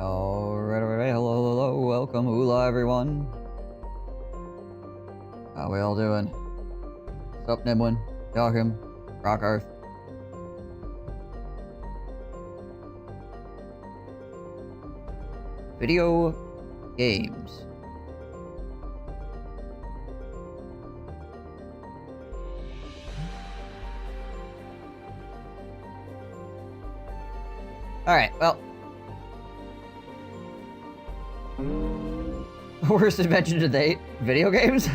Alright, hello, welcome, hola everyone. How we all doing? What's up, Nimwin, Joachim, Rockarth? Video games. Alright, well. Worst invention to date? Video games?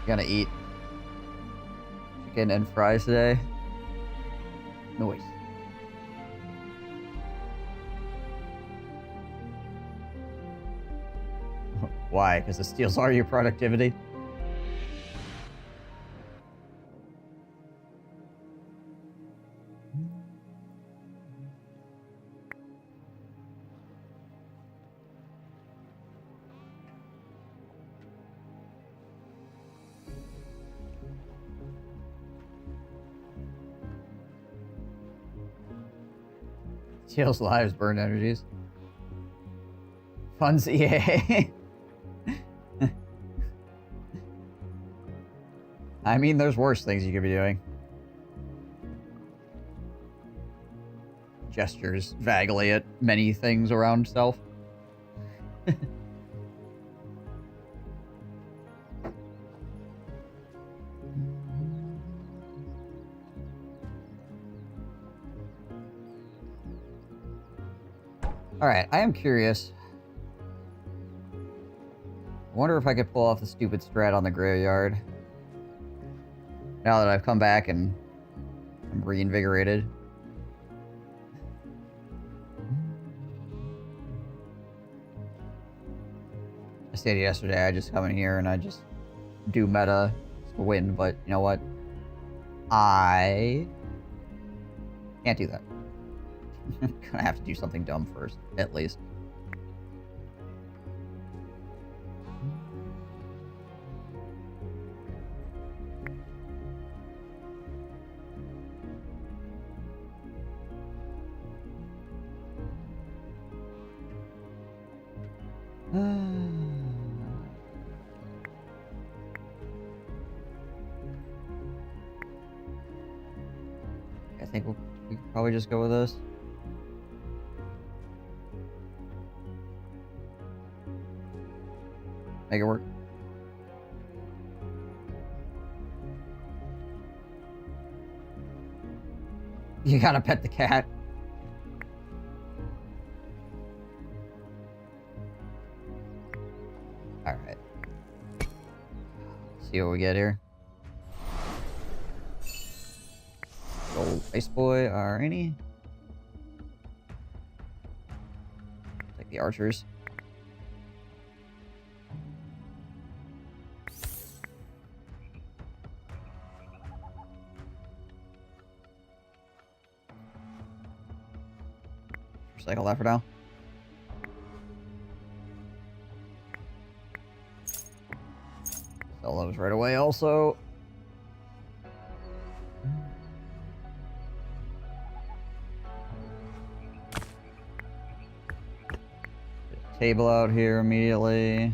Gonna eat chicken and fries today. Noise. Why? Because it steals all your productivity? Steals lives, burn energies. Funds EA. I mean, there's worse things you could be doing. Gestures vaguely at many things around self. Alright, I am curious. I wonder if I could pull off the stupid strat on the graveyard. Now that I've come back and I'm reinvigorated. I stated yesterday I just come in here and I just do meta to win, but you know what? I can't do that. I'm gonna have to do something dumb first, at least. I think we could probably just go with this. Make it work. You gotta pet the cat. Alright. See what we get here. Old ice boy, alrighty. Take the archers. Recycle that for now. Sell those right away also. Table out here immediately.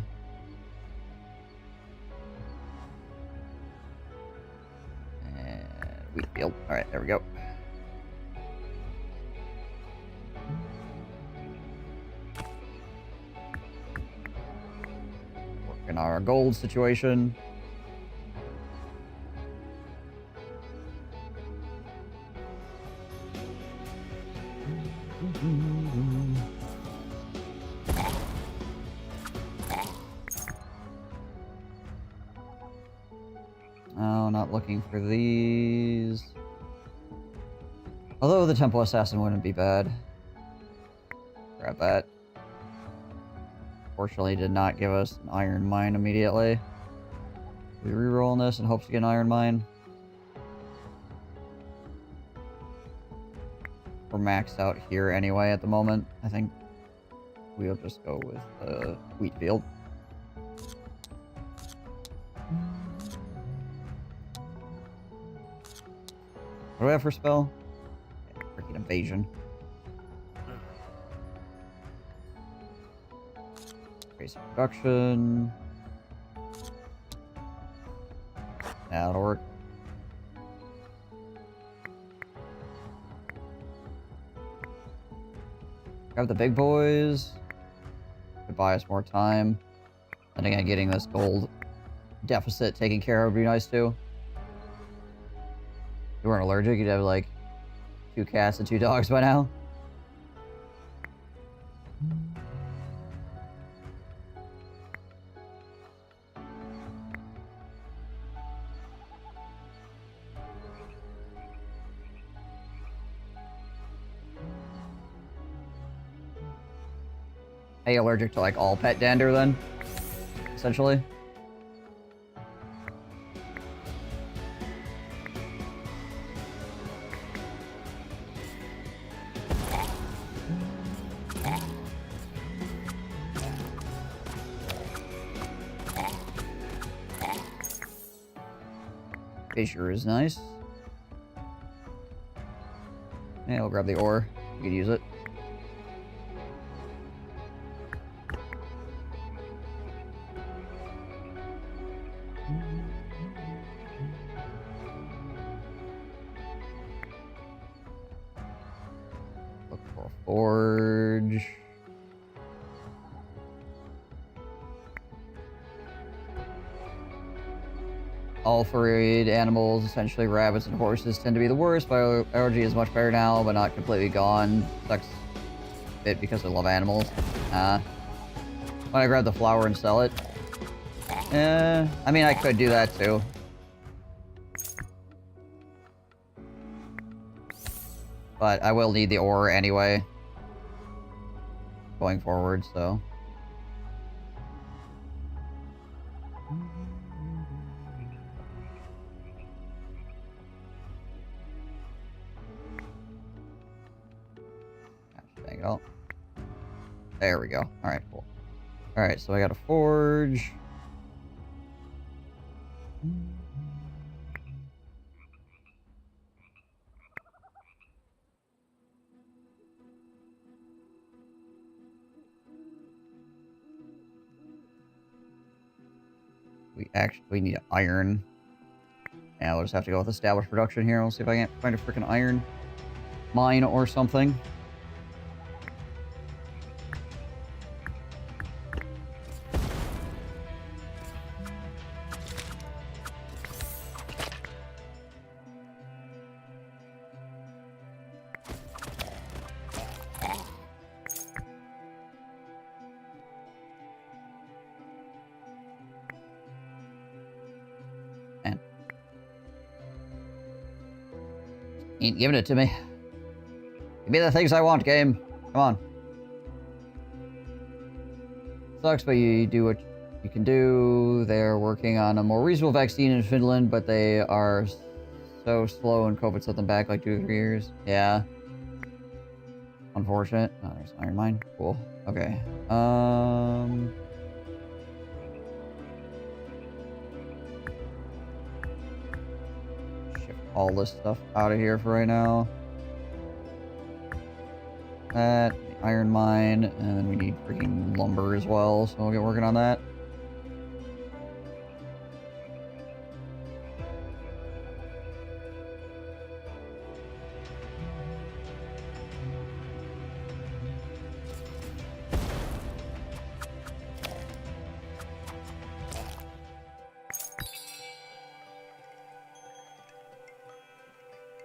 And wheat field. Alright, there we go. Working our gold situation. Oh, not looking for these. Although the Temple Assassin wouldn't be bad. Grab that. Fortunately, did not give us an Iron Mine immediately. We reroll this in hopes to get an Iron Mine. We're maxed out here anyway at the moment. I think we'll just go with the wheat field. What do I have for spell? Invasion. Basic production. That'll work. Grab the big boys. Could buy us more time. And again, getting this gold deficit taken care of would be nice too. If you weren't allergic, you'd have like 2 cats and 2 dogs by now. Are you allergic to like all pet dander then? Essentially? Fissure is nice. Yeah, we'll grab the ore. We could use it. Look for a forge. All furried animals, essentially rabbits and horses, tend to be the worst. Biology is much better now, but not completely gone. Sucks a bit because I love animals. When I grab the flower and sell it. I mean, I could do that too. But I will need the ore anyway. Going forward, so. Oh. There we go. Alright, cool. Alright, so I got a forge. We need iron. Yeah, we'll just have to go with established production here. We'll see if I can't find a freaking iron mine or something. Ain't giving it to me. Give me the things I want, game. Come on. Sucks, but you do what you can do. They're working on a more reasonable vaccine in Finland, but they are so slow and COVID set them back like 2 or 3 years. Yeah. Unfortunate. Oh, there's iron mine. Cool. Okay. All this stuff out of here for right now. That, the iron mine, and then we need freaking lumber as well, so we'll get working on that.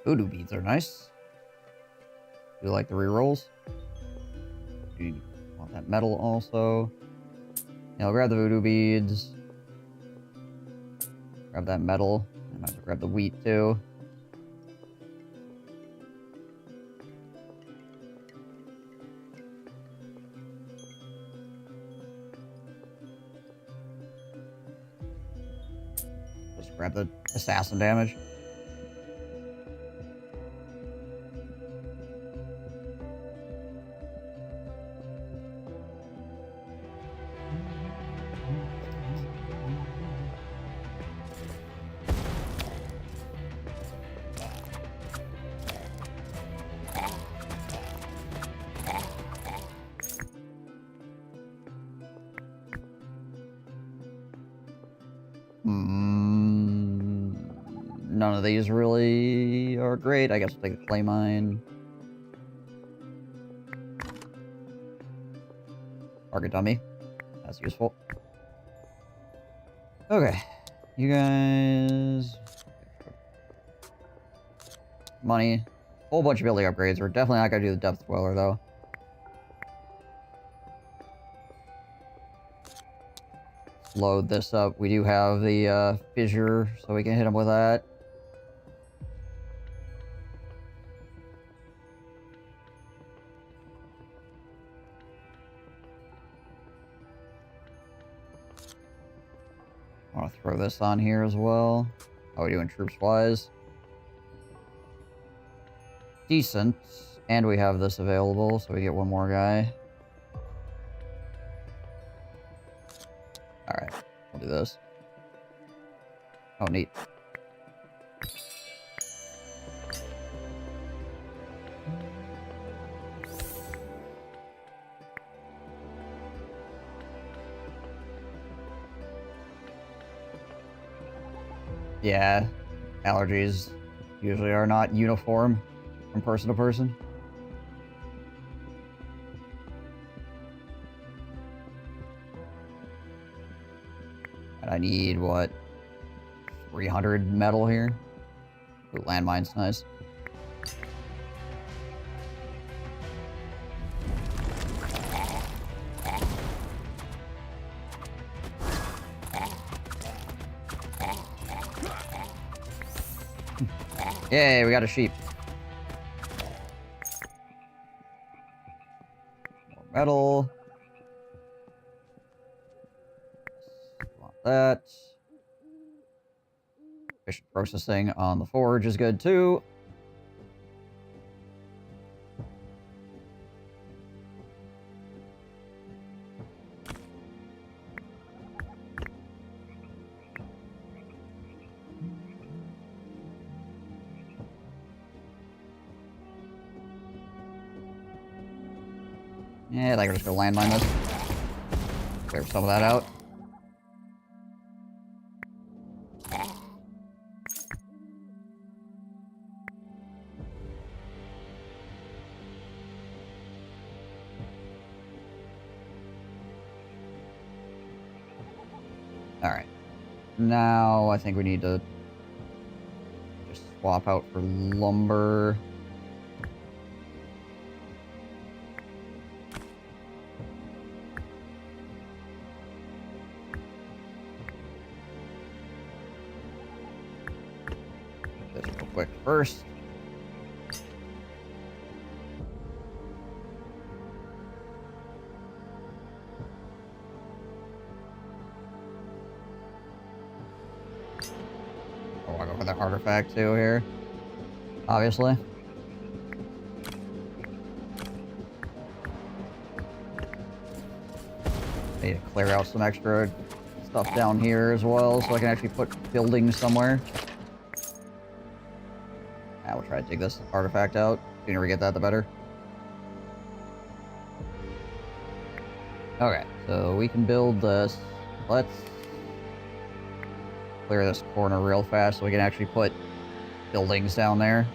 Voodoo beads are nice. Do you like the rerolls? Do you want that metal also? Yeah, I'll grab the voodoo beads. Grab that metal. I might as well grab the wheat too. Just grab the assassin damage. None of these really are great. I guess we'll take the clay mine. Target dummy. That's useful. Okay. You guys... Money. Whole bunch of building upgrades. We're definitely not going to do the depth dweller, though. Let's load this up. We do have the fissure, so we can hit him with that. I want to throw this on here as well. How are we doing troops-wise? Decent. And we have this available, so we get one more guy. Alright, we'll do this. Oh, neat. Yeah, allergies usually are not uniform from person to person. And I need, what, 300 metal here? Ooh, landmine's nice. Yay, we got a sheep. More metal. Want that. Efficient processing on the forge is good too. Yeah, I can just go landmine this. Clear some of that out. Alright. Now I think we need to just swap out for lumber. This real quick first. Oh, I'll go for the artifact too here. Obviously. Need to clear out some extra stuff down here as well so I can actually put buildings somewhere. I will try to take this artifact out. The sooner we get that, the better. Okay, so we can build this. Let's clear this corner real fast so we can actually put buildings down there.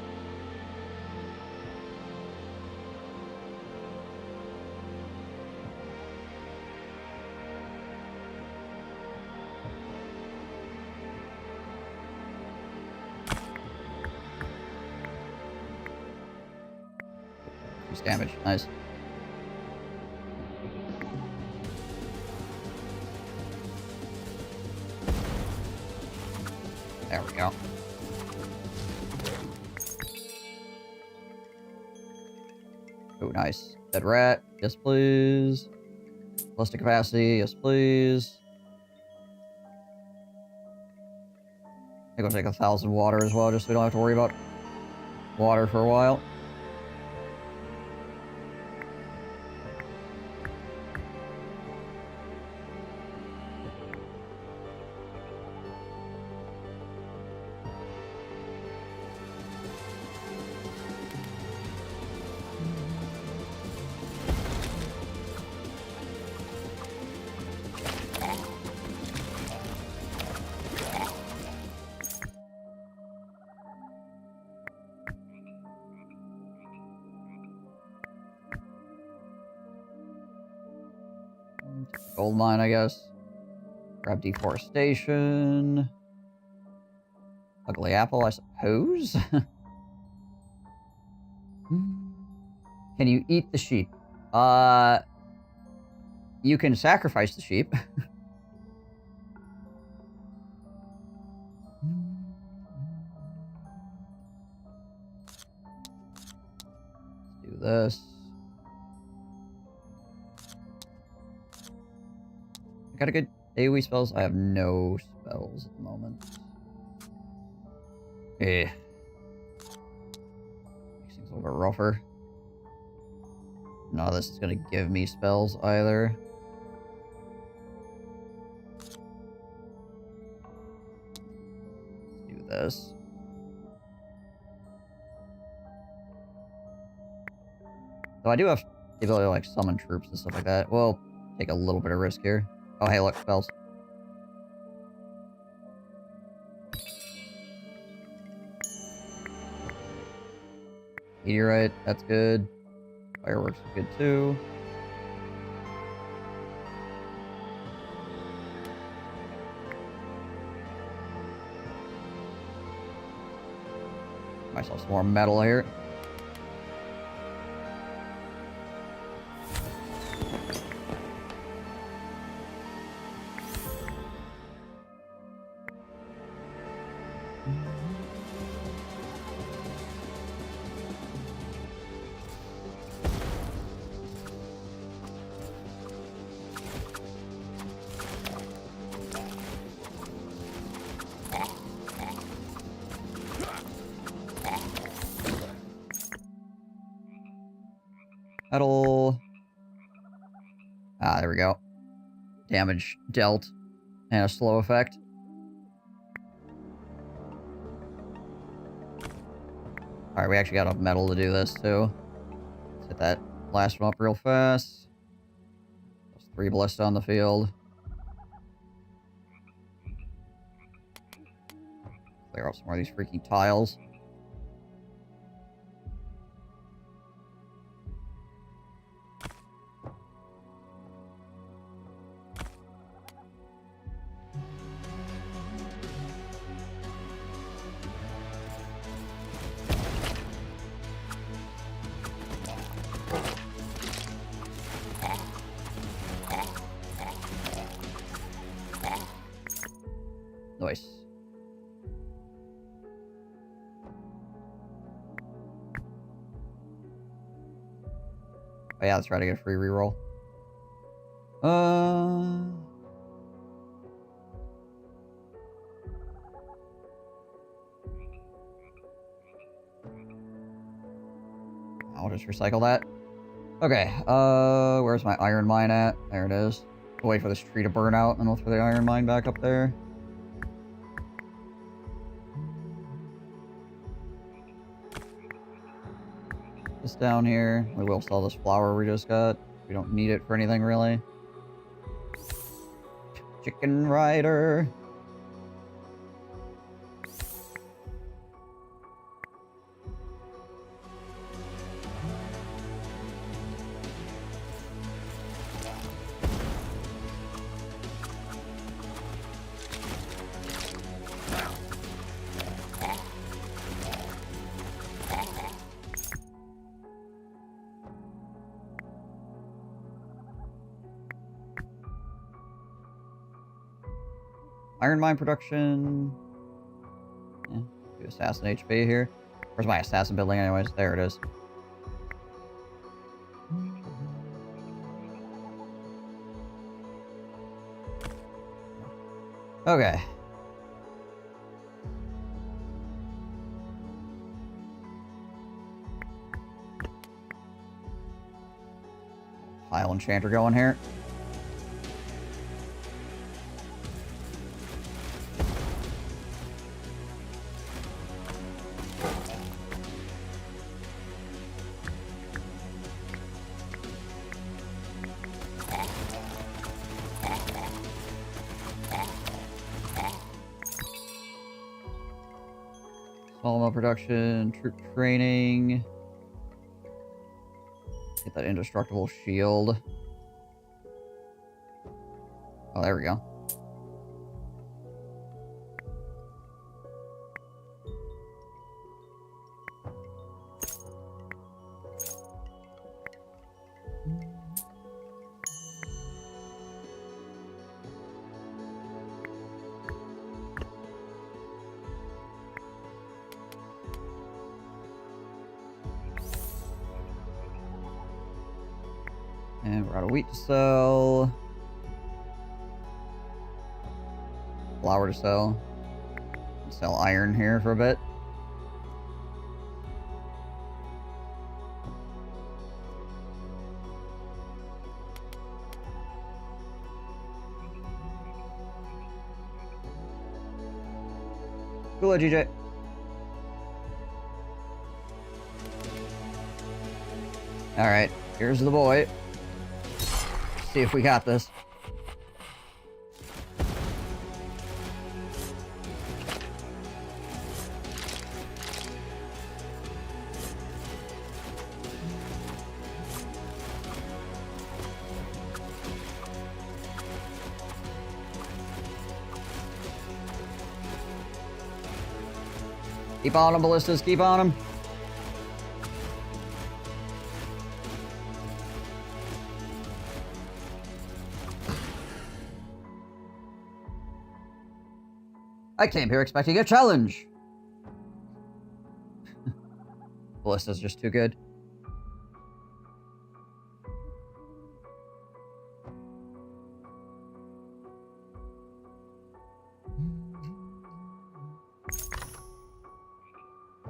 Damage. Nice. There we go. Oh, nice. Dead rat. Yes, please. Ballistic capacity. Yes, please. I think I'll take 1,000 water as well, just so we don't have to worry about water for a while. Gold mine, I guess. Grab deforestation. Ugly apple, I suppose. Can you eat the sheep? You can sacrifice the sheep. Let's do this. I got a good AoE spells. I have no spells at the moment. Eh. Makes things a little bit rougher. None of this is gonna give me spells either. Let's do this. So I do have the ability to like summon troops and stuff like that. We'll take a little bit of risk here. Oh hey, look, spells. Meteorite, that's good. Fireworks is good too. Myself some more metal here. Metal. Ah, there we go. Damage dealt. And a slow effect. Alright, we actually got enough metal to do this, too. Let's hit that last one up real fast. There's 3 ballista on the field. Clear out some more of these freaking tiles. Nice. Oh yeah, let's try to get a free reroll. I'll just recycle that. Okay, where's my iron mine at? There it is. We'll wait for this tree to burn out, and we'll throw the iron mine back up there. This down here. We will sell this flour we just got. We don't need it for anything, really. Chicken Rider. Iron mine production. Yeah, do assassin HP here. Where's my assassin building anyways? There it is. Okay. Pile enchanter going here. Small amount production, troop training. Get that indestructible shield. there we go. And we're out of wheat to sell. Flour to sell. Sell iron here for a bit. Cool, GJ. Alright, here's the boy. See if we got this. Keep on him, ballistas, keep on him. I came here expecting a challenge. Ballista's just too good.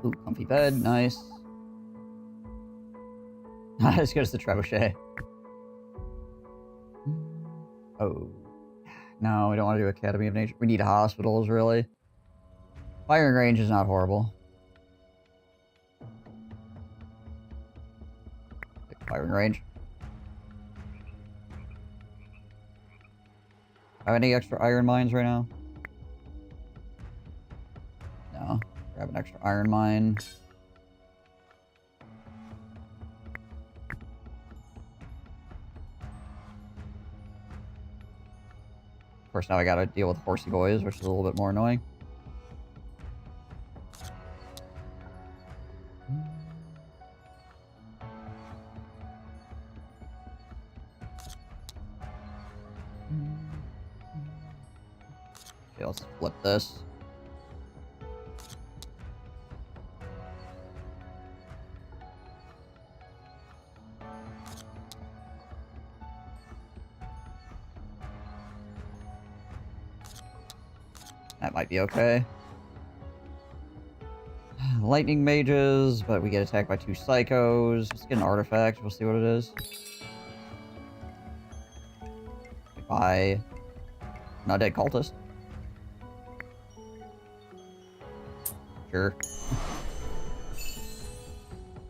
Ooh, comfy bed, nice. Not as good as the trebuchet. Oh. No, we don't want to do Academy of Nature. We need hospitals, really. Firing range is not horrible. Firing range. Have any extra iron mines right now? No. Grab an extra iron mine. Of course, now I gotta deal with horsey boys, which is a little bit more annoying. Okay, let's flip this. That might be okay. Lightning mages, but we get attacked by 2 psychos. Let's get an artifact. We'll see what it is. By not dead cultist. Sure.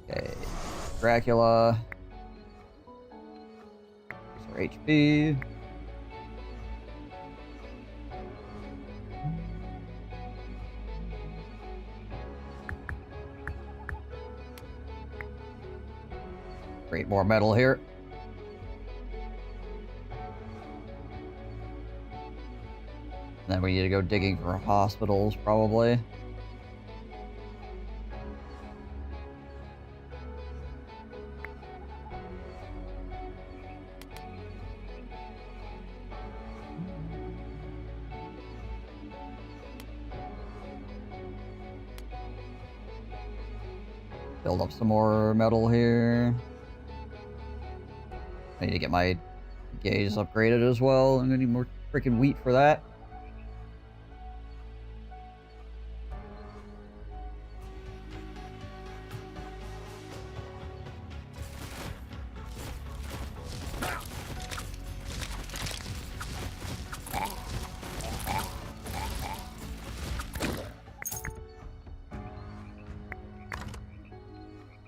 Okay. Dracula. Here's our HP. Create more metal here. Then we need to go digging for hospitals, probably. Build up some more metal here. I need to get my gaze upgraded as well. I'm gonna need more freaking wheat for that.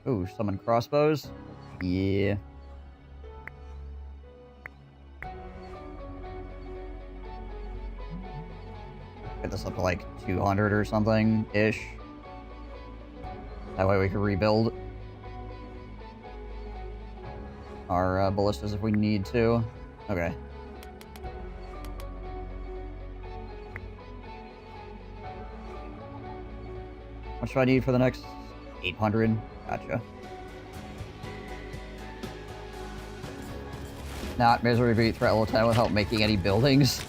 Ooh, summon crossbows. Yeah. Get this up to like 200 or something-ish. That way we can rebuild our ballistas if we need to. Okay. much do I need for the next 800? Gotcha. Not misery beat threat level 10 without making any buildings.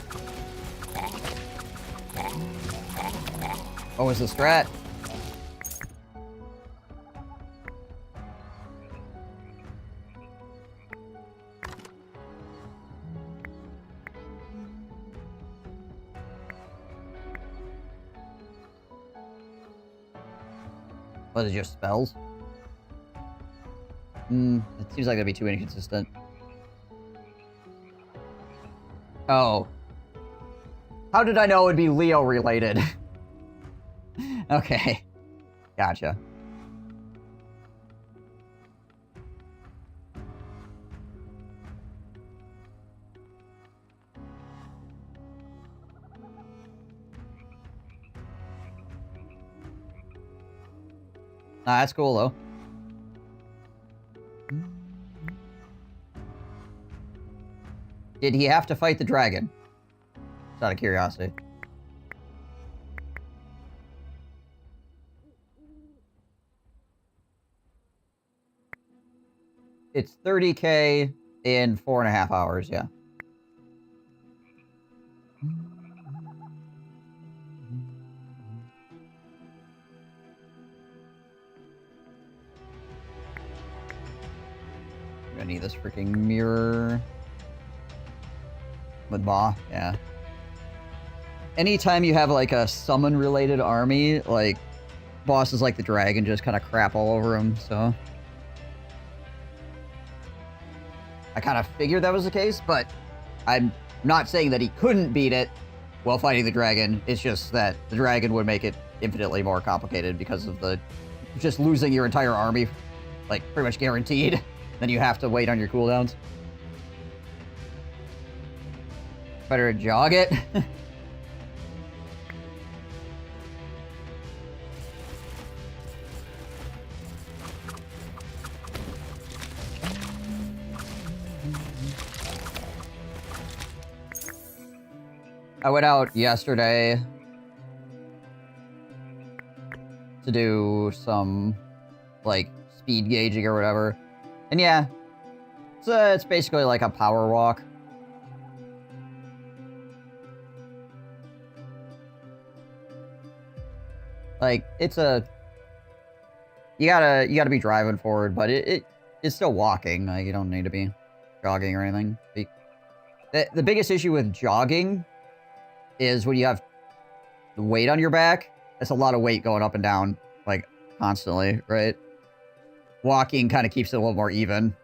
What was the strat? Was it just spells? It seems like that'd be too inconsistent. Oh. How did I know it would be Leo related? Okay. Gotcha. Nah, that's cool though. Did he have to fight the dragon? Just out of curiosity. It's 30k in 4.5 hours, yeah. I'm gonna need this freaking mirror. With Ba, yeah. Anytime you have like a summon-related army, like bosses like the dragon just kind of crap all over him, so. I kind of figured that was the case, but I'm not saying that he couldn't beat it while fighting the dragon. It's just that the dragon would make it infinitely more complicated because of the just losing your entire army, like pretty much guaranteed. Then you have to wait on your cooldowns. Better jog it. I went out yesterday to do some, like, speed gauging or whatever. And yeah, it's basically like a power walk. Like, it's a... You gotta be driving forward, but it's still walking. Like, you don't need to be jogging or anything. The biggest issue with jogging is when you have the weight on your back. That's a lot of weight going up and down, like, constantly, right? Walking kind of keeps it a little more even.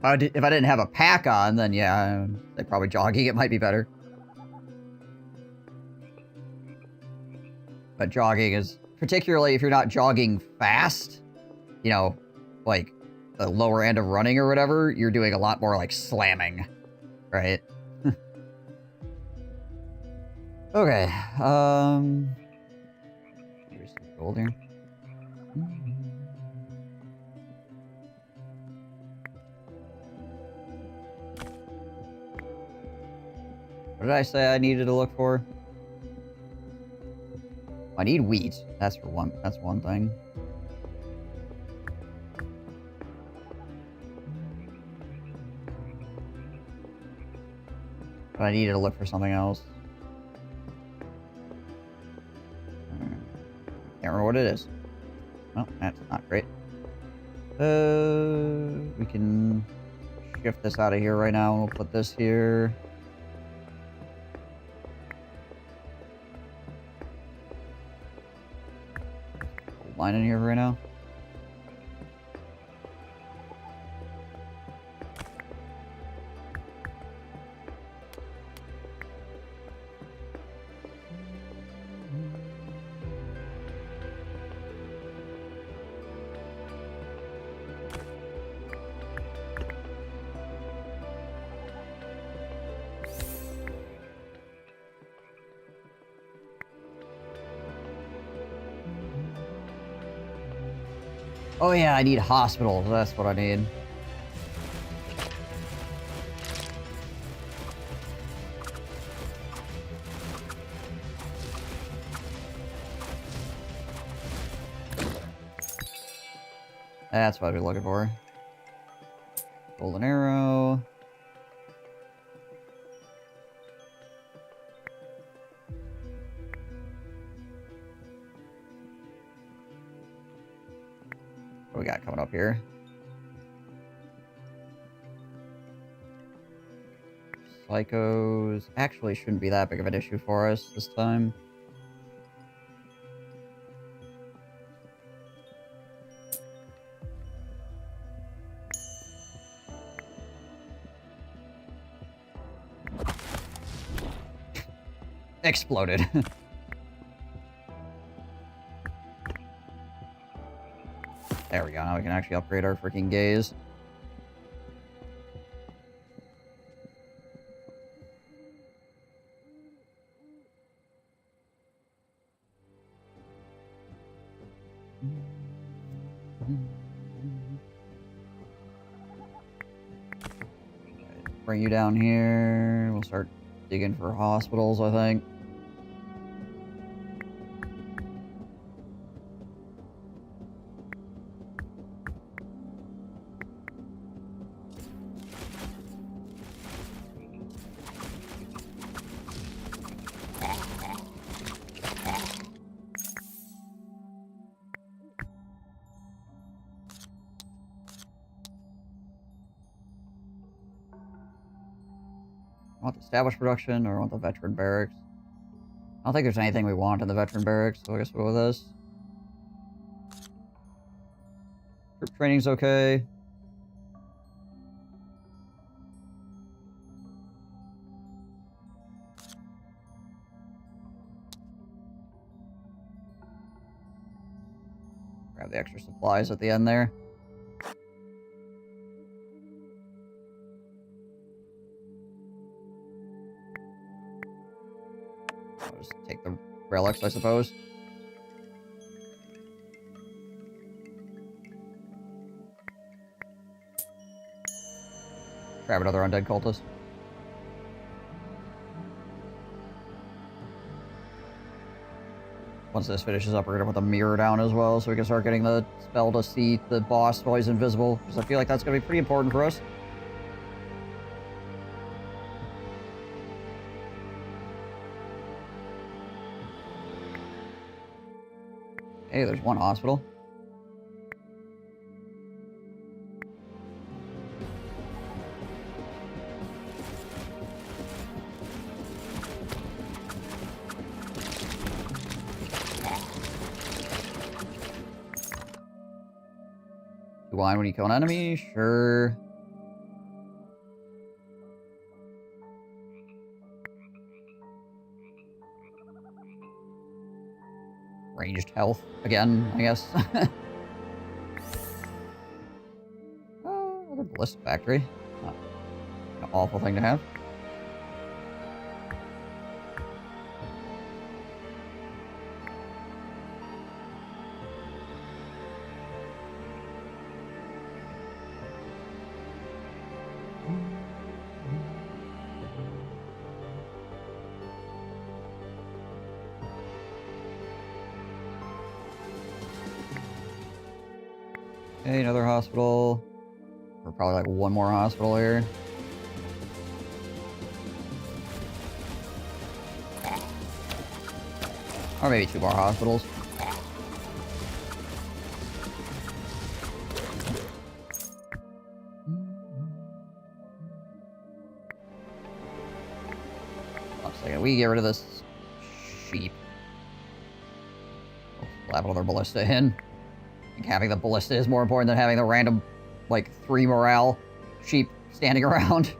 If I didn't have a pack on, then yeah, like probably jogging it might be better. But jogging is, particularly if you're not jogging fast, you know, like the lower end of running or whatever, you're doing a lot more like slamming, right? Okay, here's some gold here. What did I say I needed to look for? I need wheat. That's one thing. But I needed to look for something else. Can't remember what it is. Well, that's not great. We can shift this out of here right now, and we'll put this here. Line in here right now. Oh yeah, I need hospitals. That's what I need. That's what we're looking for. Golden arrow. What do we got coming up here? Psychos actually shouldn't be that big of an issue for us this time. Exploded. There we go. Now we can actually upgrade our freaking gaze. Bring you down here. We'll start digging for hospitals, I think. I want the established production, or I want the veteran barracks. I don't think there's anything we want in the veteran barracks, so I guess we'll go with this. Troop training's okay. Grab the extra supplies at the end there. I'll just take the relics, I suppose. Grab another undead cultist. Once this finishes up, we're gonna put the mirror down as well, so we can start getting the spell to see the boss while he's invisible, because I feel like that's gonna be pretty important for us. Hey, there's one hospital. You whine when you kill an enemy? Sure. Ranged health again, I guess. Another ballista factory. Not an awful thing to have. Okay, another hospital. Or probably like one more hospital here. Or maybe two more hospitals. One second, we get rid of this sheep. We'll have another ballista in. I think having the ballista is more important than having the random, like, 3 morale sheep standing around.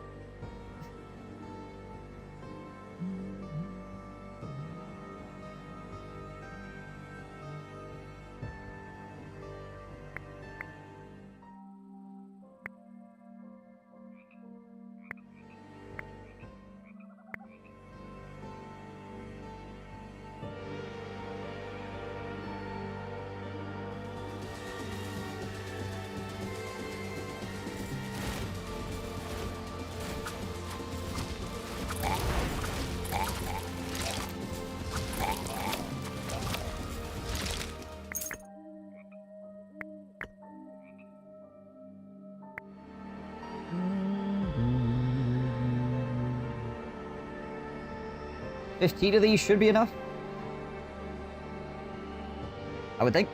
15 of these should be enough. I would think.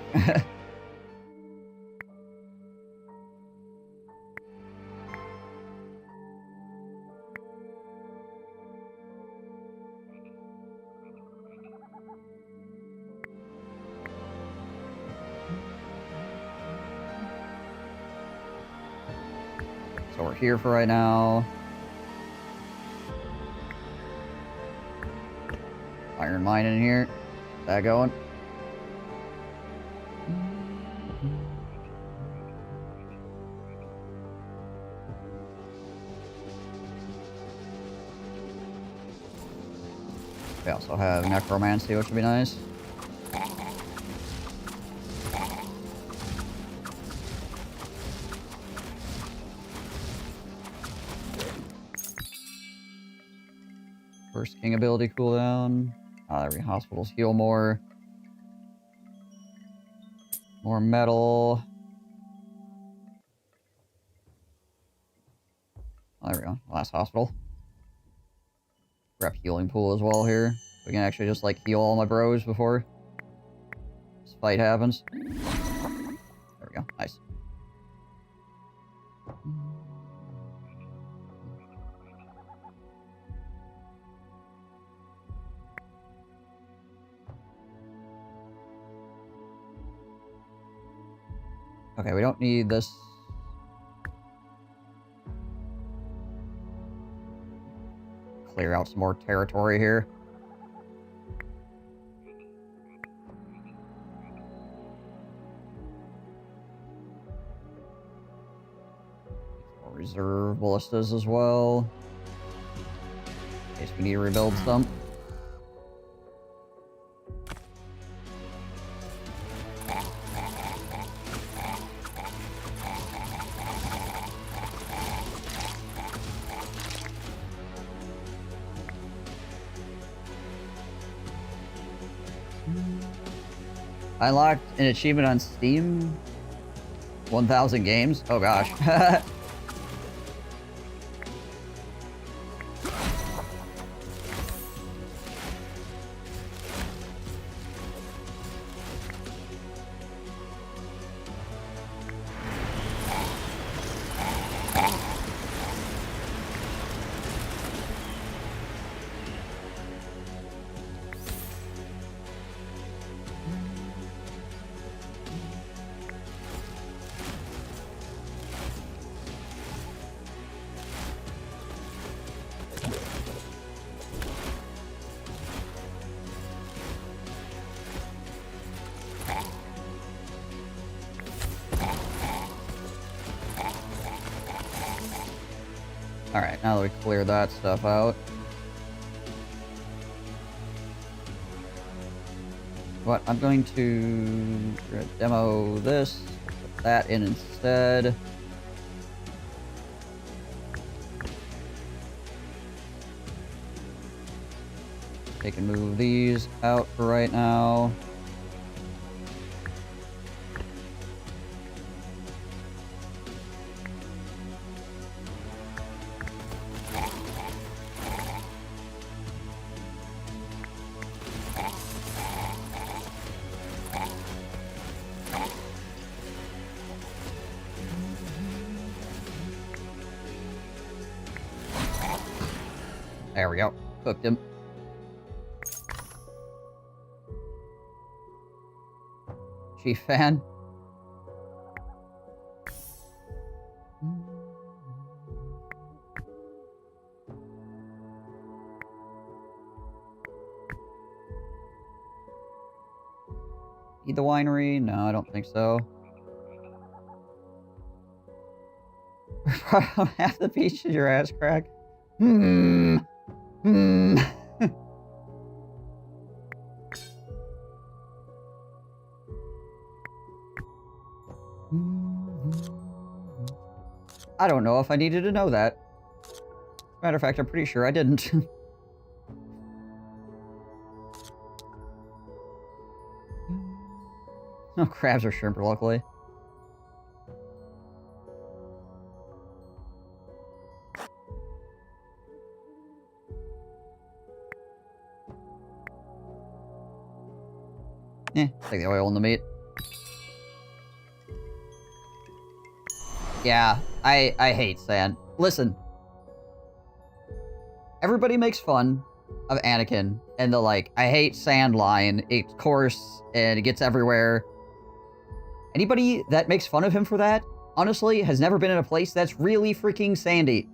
So we're here for right now. Iron mine in here. Is that going? We also have necromancy, which would be nice. First king ability cooldown. Every hospitals heal more. More metal. Oh, there we go. Last hospital. Grab healing pool as well here. We can actually just like heal all my bros before this fight happens. There we go. Nice. Okay, we don't need this. Clear out some more territory here. More reserve ballistas as well. In case we need to rebuild some. I unlocked an achievement on Steam. 1,000 games? Oh gosh. Alright, now that we clear that stuff out. What, I'm going to demo this, put that in instead. They can move these out for right now. There we go. Cooked him. Chief fan. Need the winery? No, I don't think so. Half the beach is your ass crack. I don't know if I needed to know that. Matter of fact, I'm pretty sure I didn't. No crabs or shrimp, luckily. Take the oil in the meat. Yeah, I hate sand. Listen. Everybody makes fun of Anakin and the, like, I hate sand line. It's coarse and it gets everywhere. Anybody that makes fun of him for that, honestly, has never been in a place that's really freaking sandy.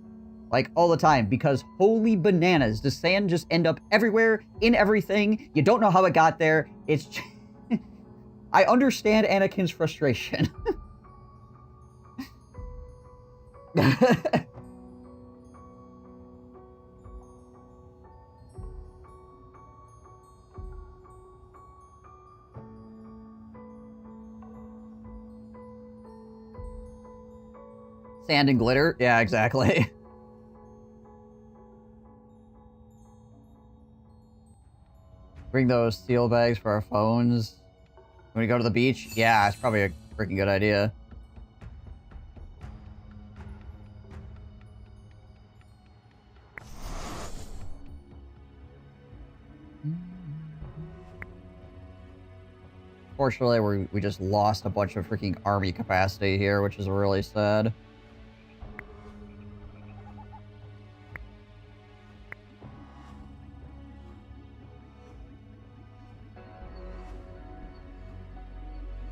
Like, all the time. Because holy bananas, does sand just end up everywhere, in everything? You don't know how it got there. It's... I understand Anakin's frustration. Sand and glitter? Yeah, exactly. Bring those steel bags for our phones. When we go to the beach? Yeah, it's probably a freaking good idea. Fortunately, we just lost a bunch of freaking army capacity here, which is really sad.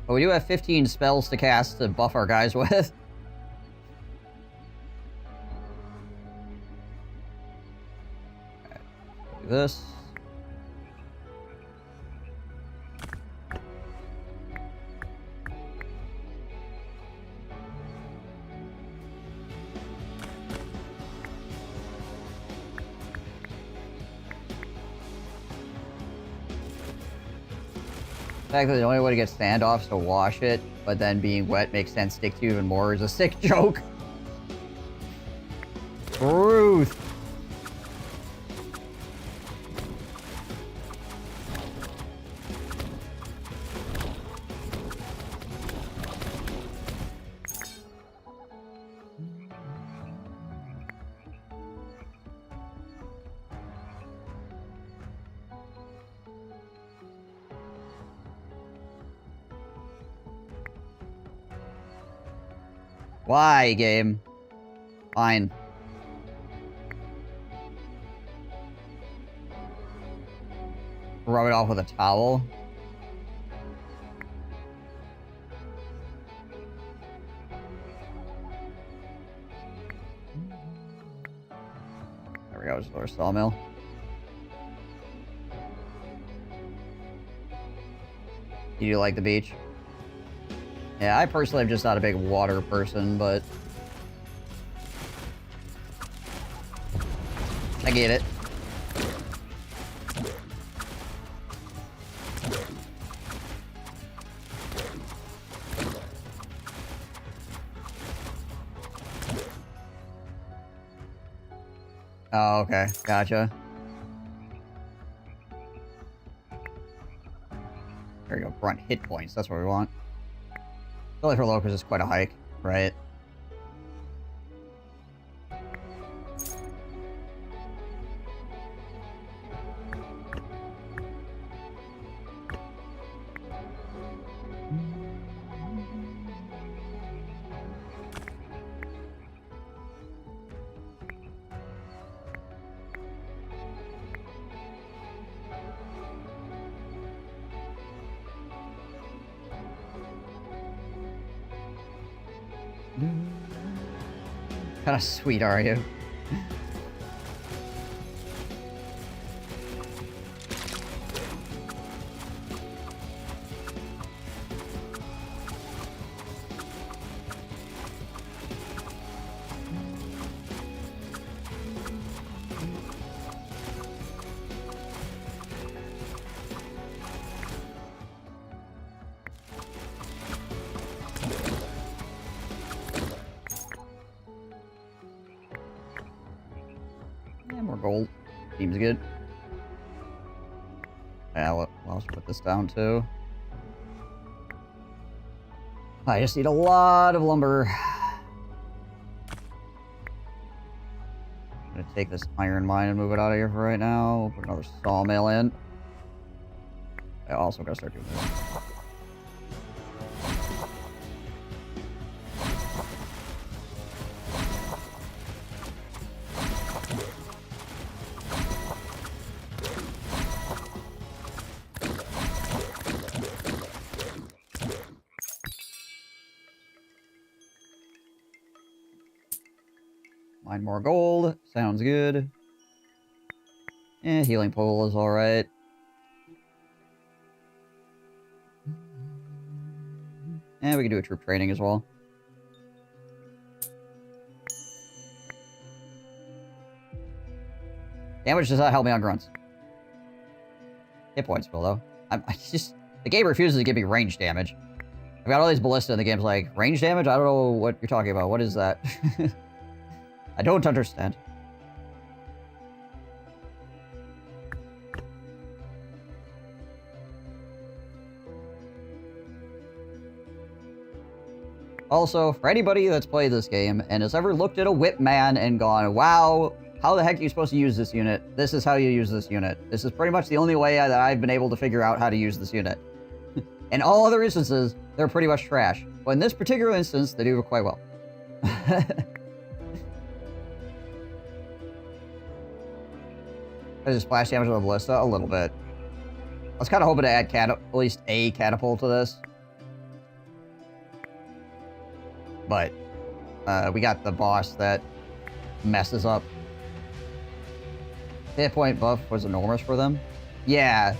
But we do have 15 spells to cast to buff our guys with. Alright, do this. The fact that the only way to get standoffs is to wash it, but then being wet makes sense stick to you even more is a sick joke. Truth. Why, game? Fine. Rub it off with a towel. There we go, just our sawmill. You do like the beach? Yeah, I personally am just not a big water person, but I get it. Oh, okay. Gotcha. There we go. Brunt hit points. That's what we want. Only for low because it's quite a hike, right? How sweet are you? More gold. Seems good. Yeah, well, I'll just put this down too. I just need a lot of lumber. I'm gonna take this iron mine and move it out of here for right now. We'll put another sawmill in. I also gotta start doing this. Mine more gold. Sounds good. Healing pool is alright. And we can do a troop training as well. Damage does not help me on grunts. Hit points will, though. The game refuses to give me range damage. I've got all these ballista and the game's like, range damage? I don't know what you're talking about. What is that? I don't understand. Also, for anybody that's played this game and has ever looked at a Whipman and gone, wow, how the heck are you supposed to use this unit? This is how you use this unit. This is pretty much the only way that I've been able to figure out how to use this unit. In all other instances, they're pretty much trash. But in this particular instance, they do quite well. There's splash damage on the ballista? A little bit. I was kind of hoping to add at least a catapult to this. But we got the boss that messes up. Hit point buff was enormous for them. Yeah.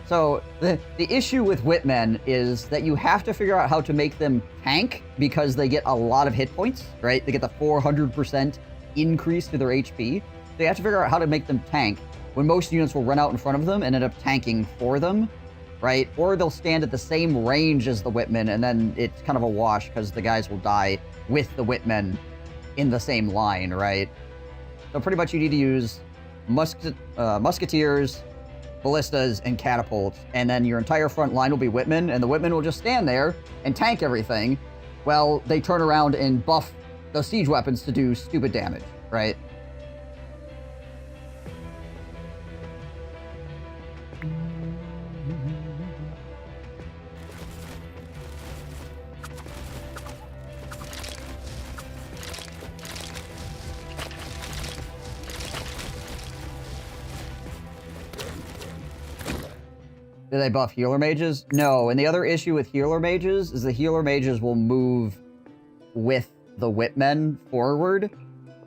So the issue with Whipmen is that you have to figure out how to make them tank because they get a lot of hit points, right? They get the 400% increase to their HP. So you have to figure out how to make them tank when most units will run out in front of them and end up tanking for them, right? Or they'll stand at the same range as the Whipmen, and then it's kind of a wash because the guys will die with the Whipmen in the same line, right? So pretty much you need to use musketeers, ballistas, and catapults, and then your entire front line will be Whipmen, and the Whipmen will just stand there and tank everything while they turn around and buff the siege weapons to do stupid damage, right? Do they buff healer mages? No, and the other issue with healer mages is the healer mages will move with the Whipmen forward,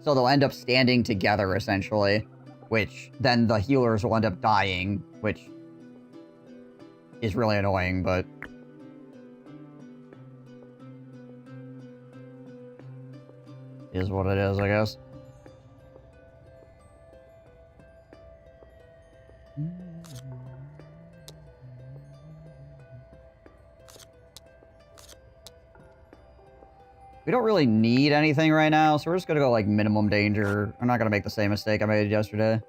so they'll end up standing together, essentially, which then the healers will end up dying, which is really annoying, but... is what it is, I guess. We don't really need anything right now, so we're just gonna go, like, minimum danger. I'm not gonna make the same mistake I made yesterday.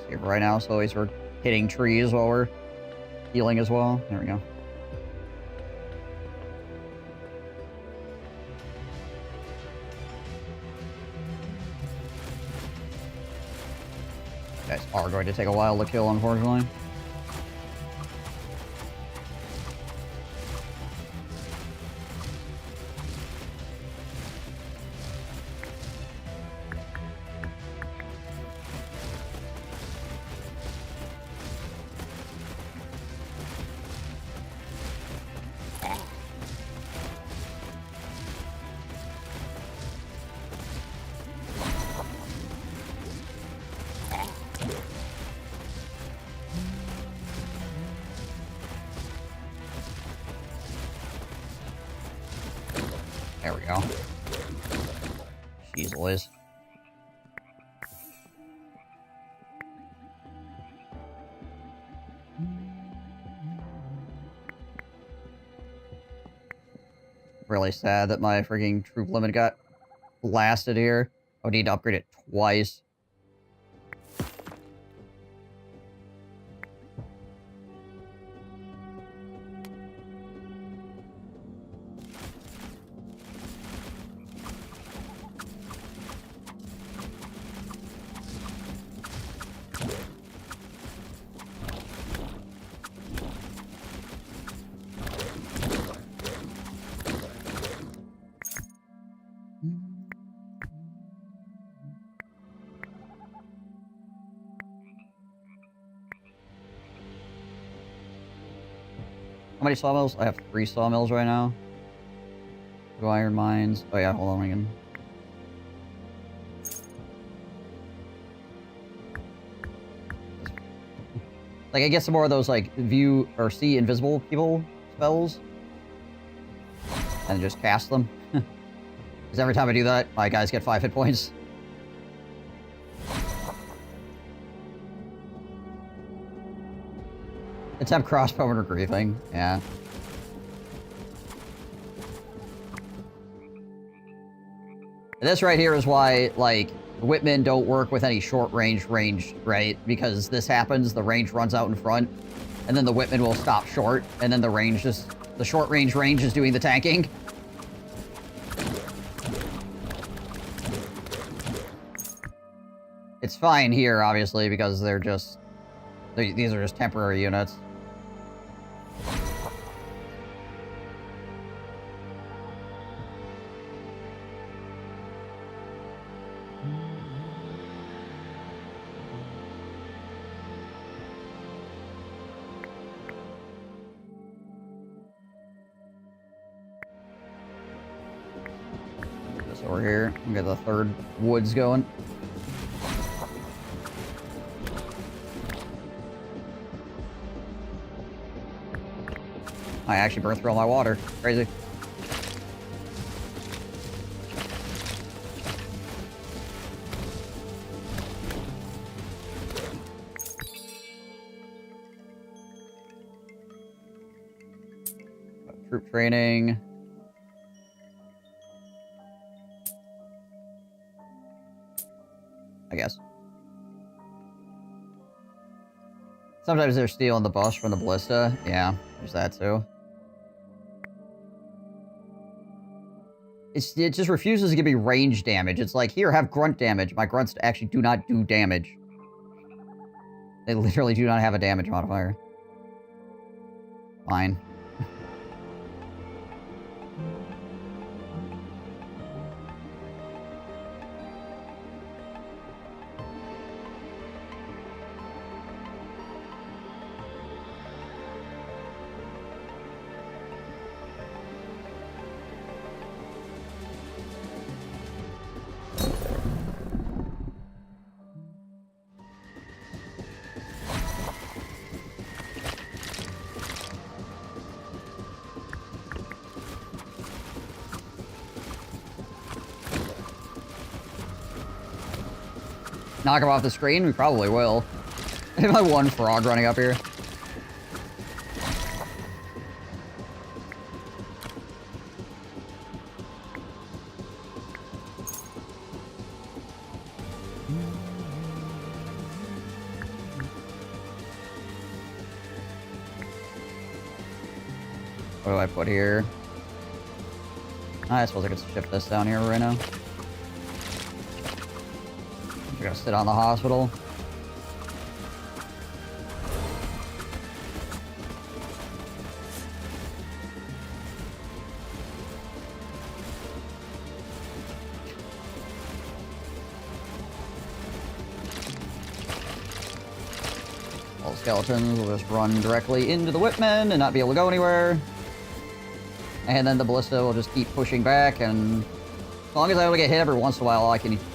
Save right now, so at least we're hitting trees while we're healing as well. There we go. Guys are going to take a while to kill, unfortunately. There we go. Jeez Louise. Really sad that my freaking troop limit got blasted here. I would need to upgrade it twice. How many sawmills? I have 3 sawmills right now. 2 iron mines. Oh yeah, hold on again. Like, I get some more of those, like, view or see invisible people spells. And just cast them. Because every time I do that, my guys get 5 hit points. Attempt crossbow and griefing. Yeah. And this right here is why, like, Whipman don't work with any short range, right? Because this happens, the range runs out in front, and then the Whipman will stop short, and then the short range is doing the tanking. It's fine here, obviously, because these are just temporary units. Over here, we got the 3rd woods going. I actually burnt through all my water. Crazy. Troop training. I guess. Sometimes they're stealing the bus from the ballista. Yeah, there's that too. It just refuses to give me range damage. It's like, here, have grunt damage. My grunts actually do not do damage. They literally do not have a damage modifier. Fine. Knock him off the screen? We probably will. I have like 1 frog running up here. What do I put here? I suppose I could shift this down here right now. We're gonna sit on the hospital. All the skeletons will just run directly into the Whipman and not be able to go anywhere. And then the ballista will just keep pushing back, and as long as I don't get hit every once in a while,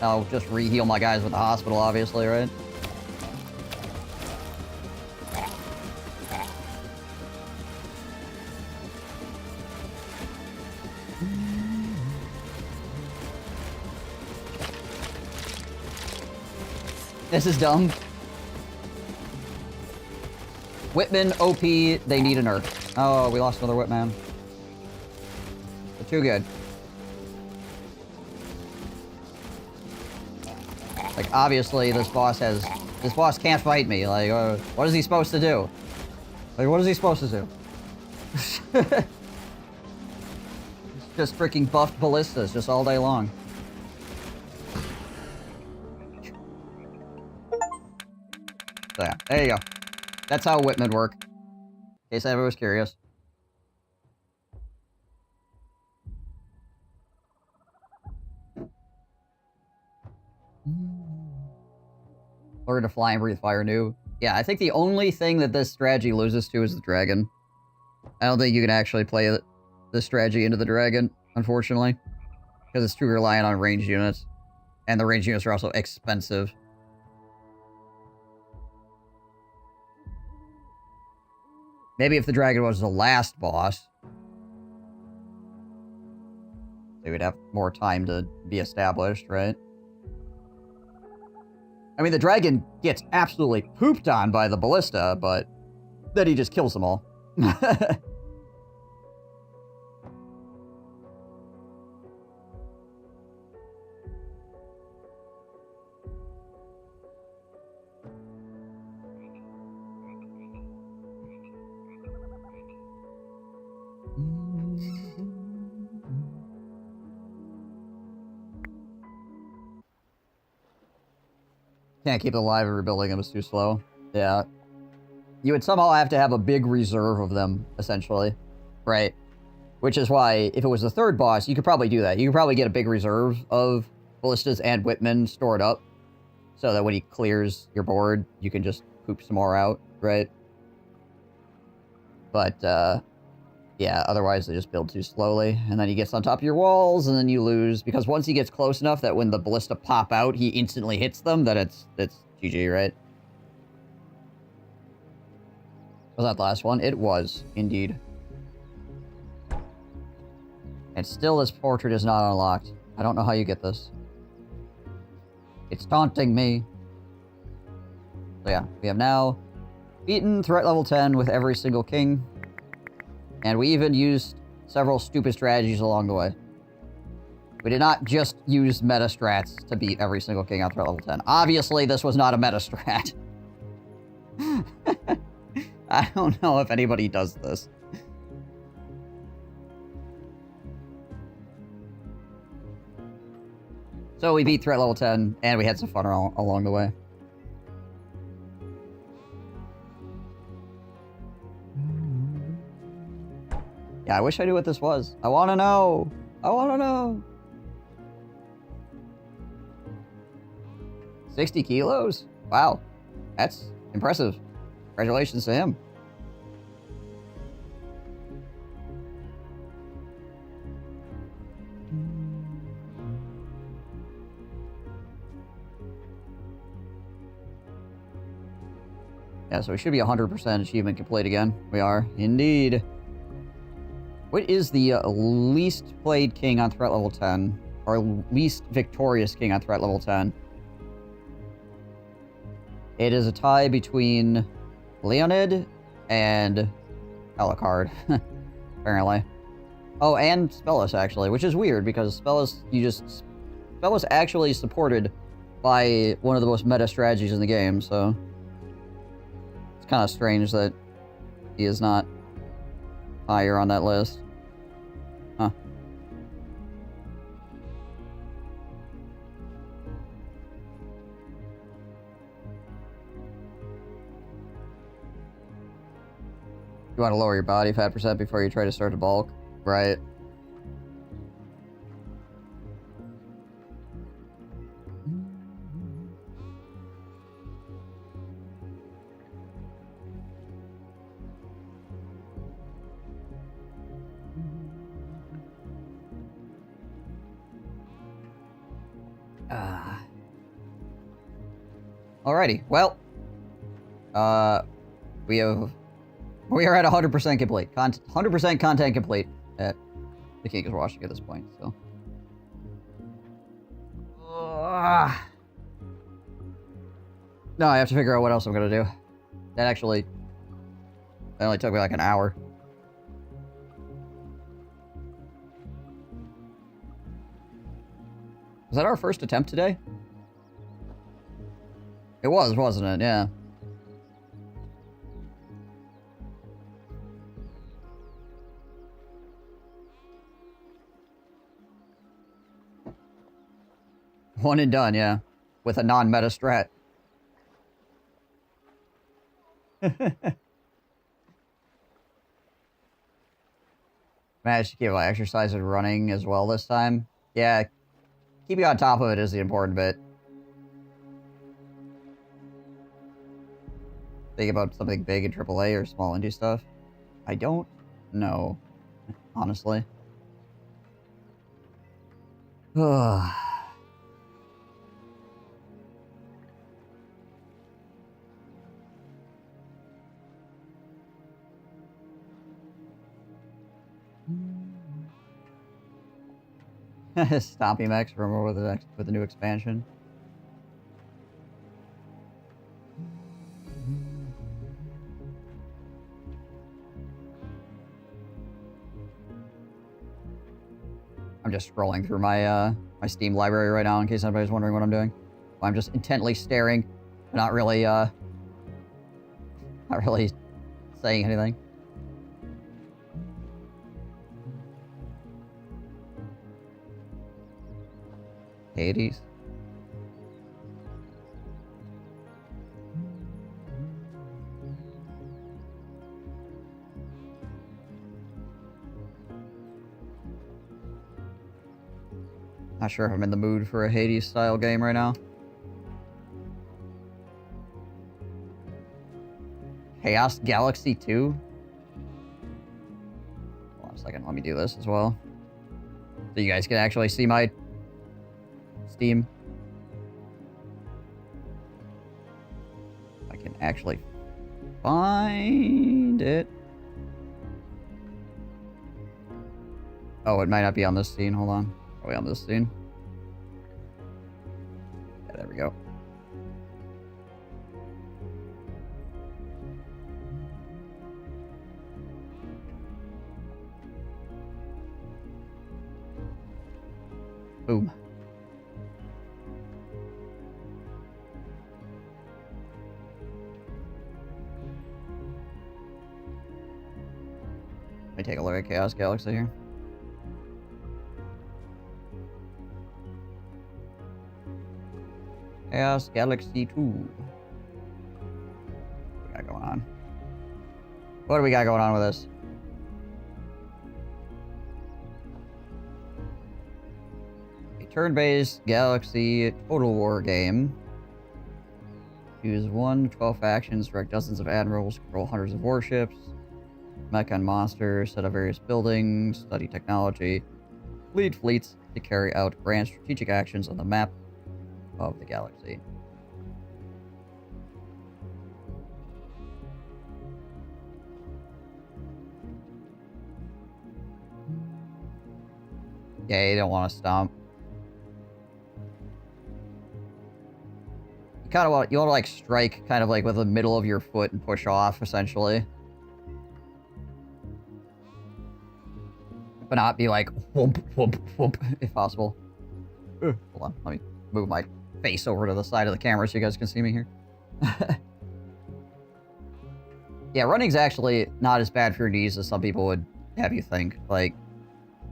I'll just re-heal my guys with the hospital, obviously, right? This is dumb. Whipman, OP, they need a nerf. Oh, we lost another Whipman. They're too good. Like, obviously, this boss can't fight me. Like, what is he supposed to do? Like, what is he supposed to do? Just freaking buffed ballistas just all day long. So, yeah, there you go. That's how Whipman work. In case anyone was curious. Learn to fly and breathe fire new. Yeah, I think the only thing that this strategy loses to is the dragon. I don't think you can actually play this strategy into the dragon, unfortunately. Because it's too reliant on ranged units. And the ranged units are also expensive. Maybe if the dragon was the last boss, they would have more time to be established, right? I mean, the dragon gets absolutely pooped on by the ballista, but then he just kills them all. Can't keep it alive and rebuilding them is too slow. Yeah. You would somehow have to have a big reserve of them, essentially. Right? Which is why, if it was the third boss, you could probably do that. You could probably get a big reserve of ballistas and Whipman stored up. So that when he clears your board, you can just poop some more out, right? But, yeah, otherwise they just build too slowly. And then he gets on top of your walls, and then you lose. Because once he gets close enough that when the ballista pop out, he instantly hits them, then it's GG, right? Was that the last one? It was, indeed. And still this portrait is not unlocked. I don't know how you get this. It's taunting me. So yeah, we have now beaten threat level 10 with every single king. And we even used several stupid strategies along the way. We did not just use meta strats to beat every single king on threat level 10. Obviously, this was not a meta strat. I don't know if anybody does this. So we beat threat level 10, and we had some fun along the way. Yeah, I wish I knew what this was. I want to know. I want to know. 60 kilos? Wow. That's impressive. Congratulations to him. Yeah, so we should be 100% achievement complete again. We are, indeed. What is the least played king on threat level 10? Or least victorious king on threat level 10? It is a tie between Leonid and Alucard, apparently. Oh, and Spellus, actually, which is weird, because Spellus actually supported by one of the most meta strategies in the game, so it's kind of strange that he is not higher on that list. Huh. You want to lower your body fat % before you try to start to bulk? Right. Alrighty, well, we are at 100% complete. 100% content complete at the King is Washing at this point, so. No, I have to figure out what else I'm gonna do. That only took me like an hour. Was that our first attempt today? It was, wasn't it? Yeah. One and done, yeah. With a non-meta strat. Managed to keep my exercise and running as well this time. Yeah, keeping on top of it is the important bit. Think about something big in AAA or small indie stuff. I don't know, honestly. Ugh. Stompy Max, remember with the new expansion. I'm just scrolling through my my Steam library right now in case anybody's wondering what I'm doing. I'm just intently staring, not really saying anything. Hades. Not sure if I'm in the mood for a Hades-style game right now. Chaos Galaxy 2? Hold on a second, let me do this as well. So you guys can actually see my Steam. I can actually find it. Oh, it might not be on this scene. Hold on. Are we on this scene? Yeah, there we go. Boom. Let me take a look at Chaos Galaxy here. Chaos Galaxy 2. What do we got going on? What do we got going on with this? A turn-based Galaxy Total War game. Choose 1 to 12 factions, direct dozens of admirals, control hundreds of warships, mecha and monsters, set up various buildings, study technology, lead fleets to carry out grand strategic actions on the map of the galaxy. Yeah, you don't want to stomp. You kind of want, you want to like strike kind of like with the middle of your foot and push off, essentially. But not be like whoop, whoop, whoop, if possible. Hold on, let me move my face over to the side of the camera so you guys can see me here. Yeah, running's actually not as bad for your knees as some people would have you think. Like,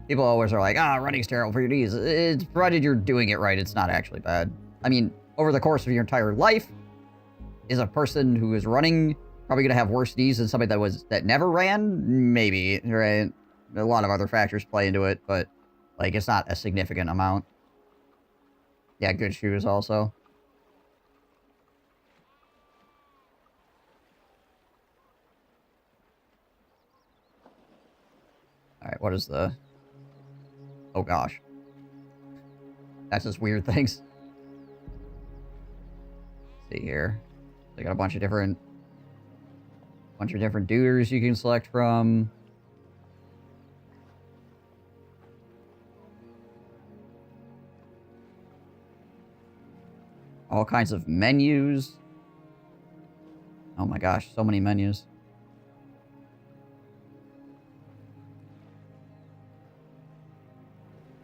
people always are like, running's terrible for your knees. It's provided you're doing it right, it's not actually bad. I mean, over the course of your entire life, is a person who is running probably going to have worse knees than somebody that never ran? Maybe, right? A lot of other factors play into it, but, like, it's not a significant amount. Yeah, good shoes also. Alright, what is the... Oh gosh. That's just weird things. Let's see here. They got a bunch of different duders you can select from. All kinds of menus. Oh my gosh, so many menus.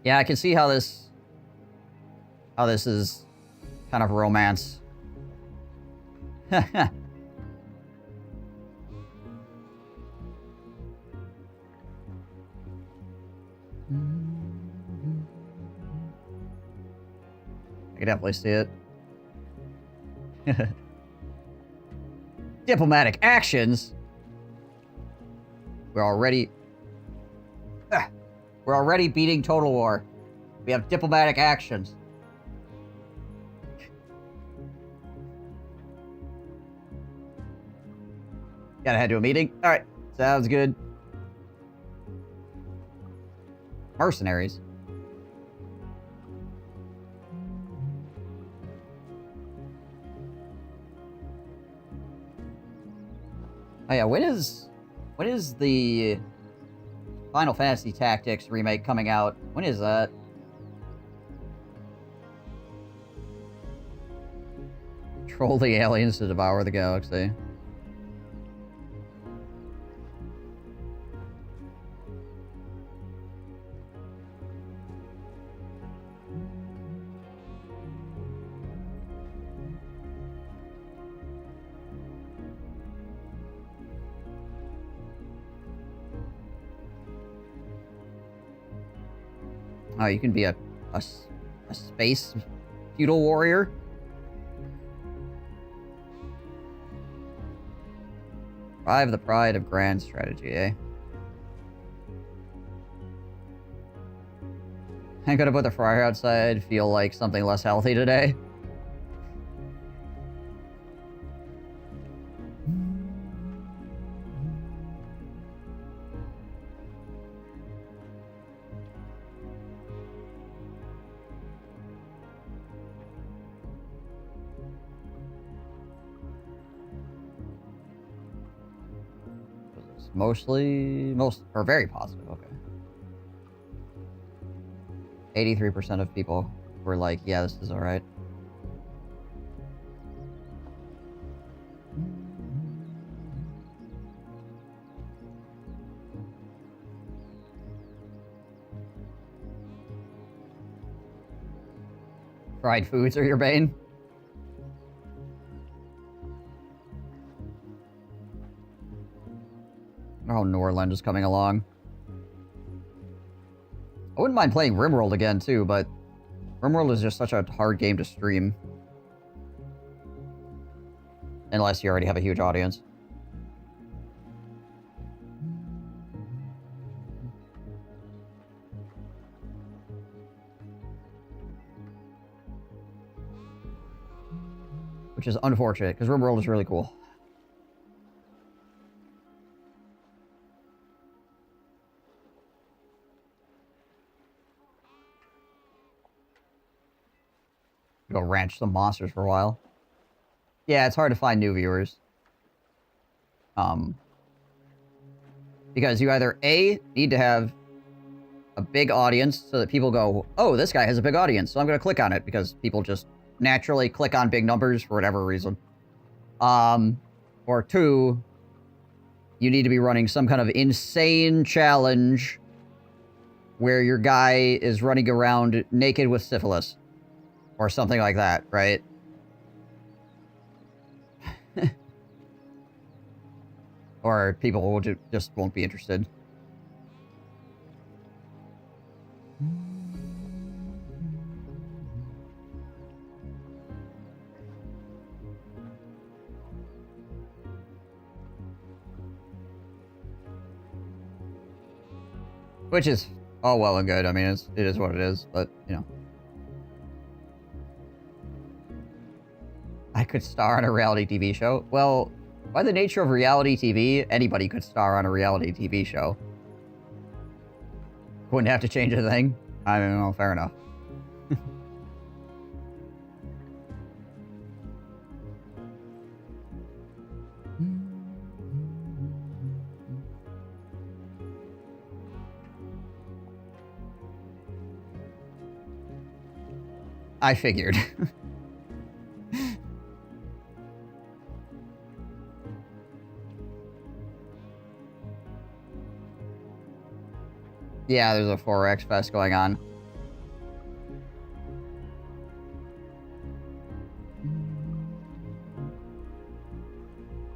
Yeah, I can see how this is kind of romance. I can definitely see it. Diplomatic actions. We're already beating Total War. We have diplomatic actions. Gotta head to a meeting? Alright, sounds good. Mercenaries. Oh yeah, when is the Final Fantasy Tactics remake coming out? When is that? Troll the aliens to devour the galaxy. Oh, you can be a space feudal warrior? Revive the pride of grand strategy, eh? I'm gonna put the fryer outside, feel like something less healthy today. Or very positive, okay. 83% of people were like, yeah, this is alright. Fried foods are your bane? Oh, Norland is coming along. I wouldn't mind playing RimWorld again, too, but RimWorld is just such a hard game to stream. Unless you already have a huge audience. Which is unfortunate, because RimWorld is really cool. Go ranch some monsters for a while. Yeah, it's hard to find new viewers. Because you either A, need to have a big audience so that people go, oh, this guy has a big audience, so I'm going to click on it, because people just naturally click on big numbers for whatever reason. Or two, you need to be running some kind of insane challenge where your guy is running around naked with syphilis. Or something like that, right? Or people will just won't be interested. Which is all well and good. I mean, it is what it is, but, you know. I could star on a reality TV show. Well, by the nature of reality TV, anybody could star on a reality TV show. Wouldn't have to change a thing. I don't know, fair enough. I figured. Yeah, there's a 4X fest going on.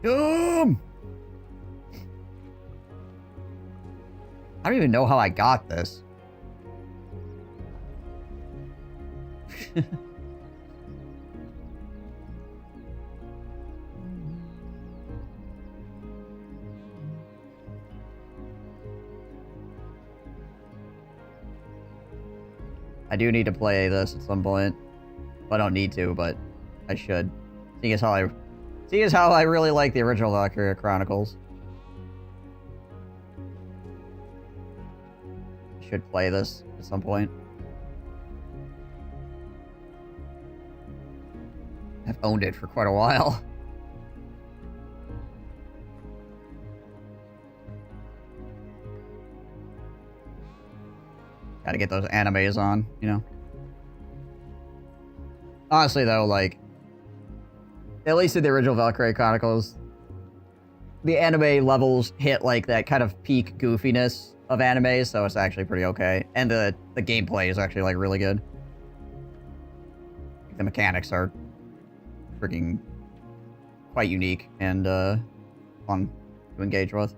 Doom! I don't even know how I got this. I do need to play this at some point. Well, I don't need to, but I should. Seeing as how I really like the original Valkyria Chronicles. should play this at some point. I've owned it for quite a while. Gotta get those animes on, you know? Honestly, though, like, at least in the original Valkyrie Chronicles, the anime levels hit, like, that kind of peak goofiness of anime, so it's actually pretty okay. And the gameplay is actually, like, really good. The mechanics are freaking quite unique and fun to engage with.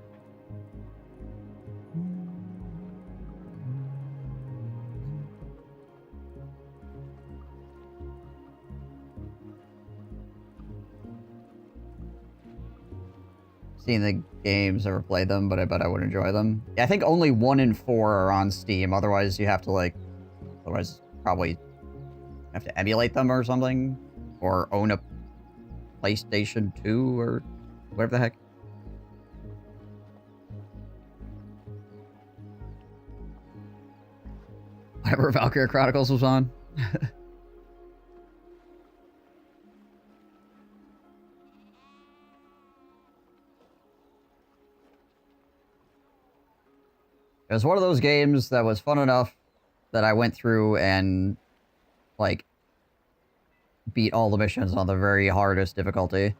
Seen the games, never played them, but I bet I would enjoy them. Yeah, I think only 1 and 4 are on Steam. Otherwise, you have to, like... Otherwise, probably have to emulate them or something. Or own a PlayStation 2 or whatever the heck. Whatever Valkyrie Chronicles was on. It was one of those games that was fun enough that I went through and, like, beat all the missions on the very hardest difficulty.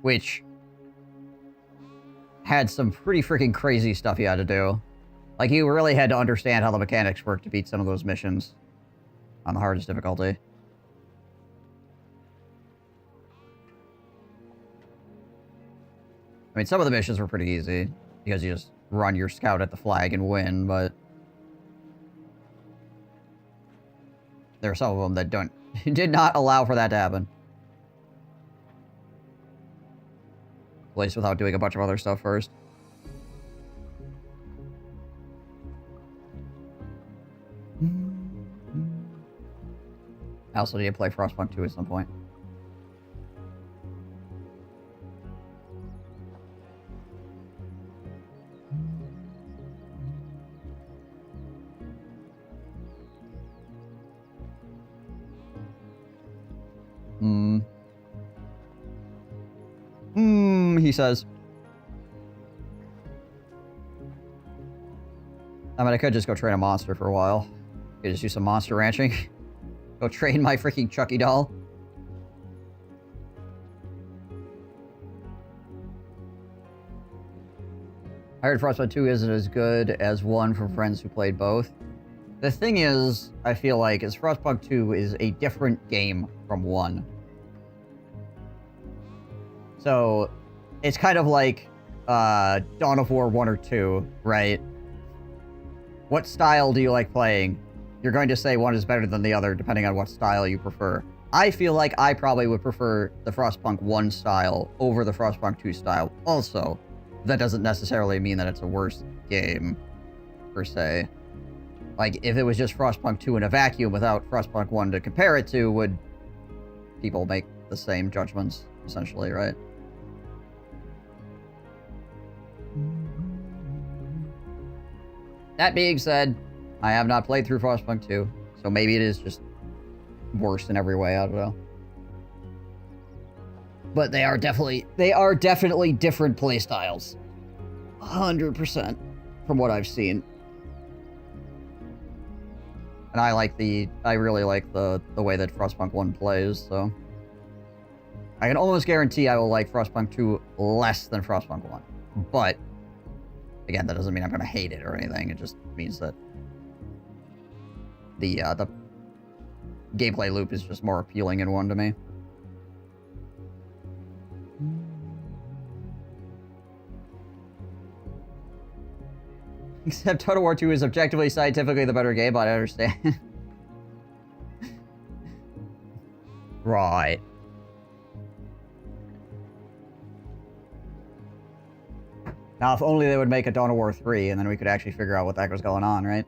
Which had some pretty freaking crazy stuff you had to do. Like, you really had to understand how the mechanics work to beat some of those missions on the hardest difficulty. I mean, some of the missions were pretty easy, because you just run your scout at the flag and win, but there are some of them that did not allow for that to happen. At least without doing a bunch of other stuff first. I also need to play Frostpunk 2 at some point. He says. I mean, I could just go train a monster for a while. Could just do some monster ranching. Go train my freaking Chucky doll. I heard Frostpunk 2 isn't as good as 1 from friends who played both. The thing is, I feel like, is Frostpunk 2 is a different game from 1. So, it's kind of like Dawn of War 1 or 2, right? What style do you like playing? You're going to say one is better than the other, depending on what style you prefer. I feel like I probably would prefer the Frostpunk 1 style over the Frostpunk 2 style. Also, that doesn't necessarily mean that it's a worse game, per se. Like, if it was just Frostpunk 2 in a vacuum without Frostpunk 1 to compare it to, would people make the same judgments, essentially, right? That being said, I have not played through Frostpunk 2, so maybe it is just worse in every way, I don't know. But they are definitely different playstyles. 100% from what I've seen. And I really like the way that Frostpunk 1 plays, so I can almost guarantee I will like Frostpunk 2 less than Frostpunk 1. But again, that doesn't mean I'm going to hate it or anything. It just means that the gameplay loop is just more appealing in 1 to me. Except Total War 2 is objectively scientifically the better game, but I understand. Right. Now, if only they would make a Dawn of War 3, and then we could actually figure out what the heck was going on, right?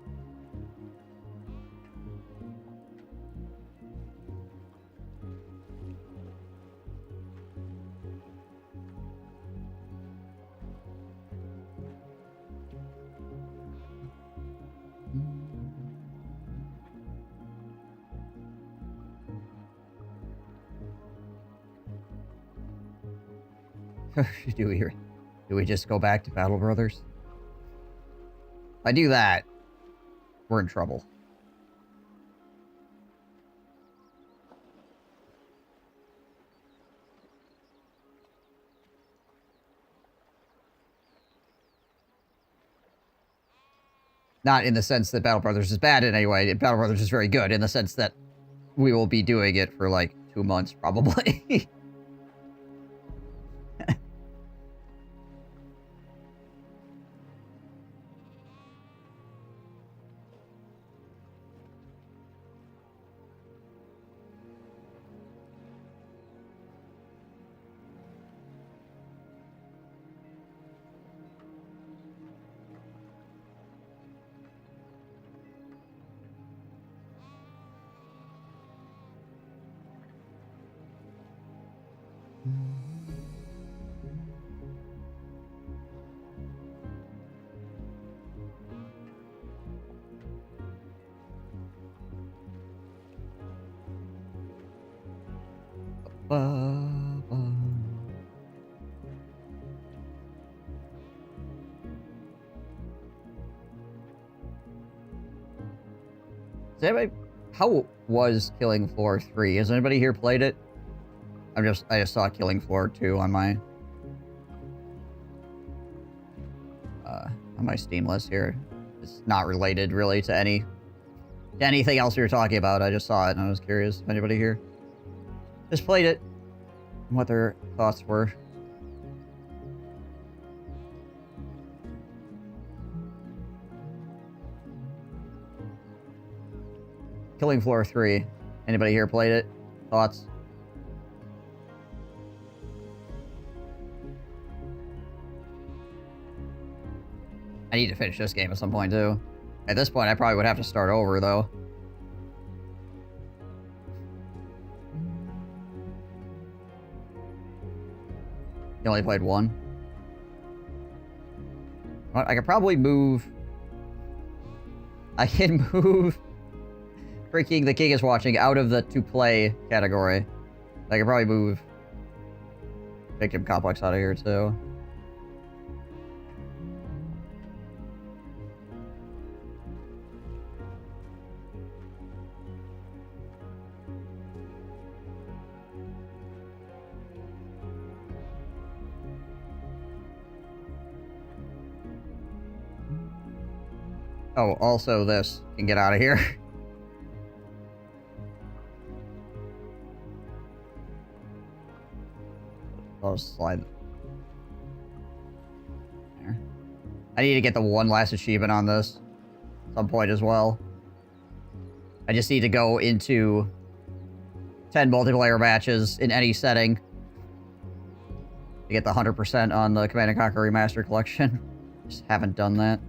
Do we just go back to Battle Brothers? If I do that, we're in trouble. Not in the sense that Battle Brothers is bad in any way. Battle Brothers is very good in the sense that we will be doing it for like 2 months, probably. How was Killing Floor 3? Has anybody here played it? I just saw Killing Floor 2 on my Steam list here. It's not related really to anything else we were talking about. I just saw it and I was curious if anybody here just played it and what their thoughts were. Killing Floor 3. Anybody here played it? Thoughts? I need to finish this game at some point, too. At this point, I probably would have to start over, though. You only played one? What? I could probably move... I can move... freaking The King is Watching out of the to-play category. I could probably move... Victim Complex out of here, too. Oh, also this can get out of here. I'll just slide there. I need to get the one last achievement on this at some point as well. I just need to go into 10 multiplayer matches in any setting to get the 100% on the Command & Conquer Remastered Collection. Just haven't done that.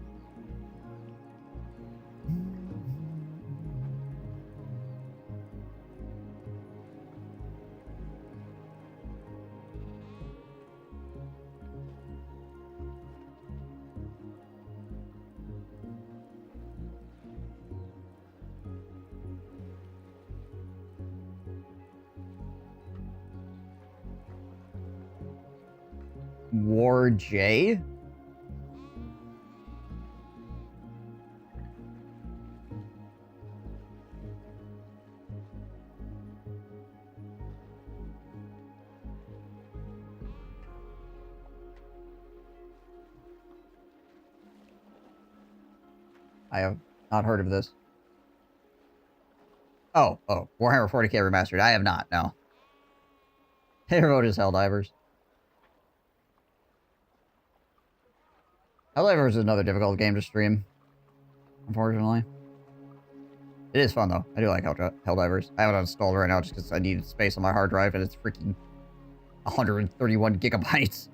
War J? I have not heard of this. Oh, Warhammer 40k Remastered. I have not, no. Their vote is Helldivers. Helldivers is another difficult game to stream, unfortunately. It is fun, though. I do like Helldivers. I have it installed right now just because I needed space on my hard drive, and it's freaking 131 gigabytes.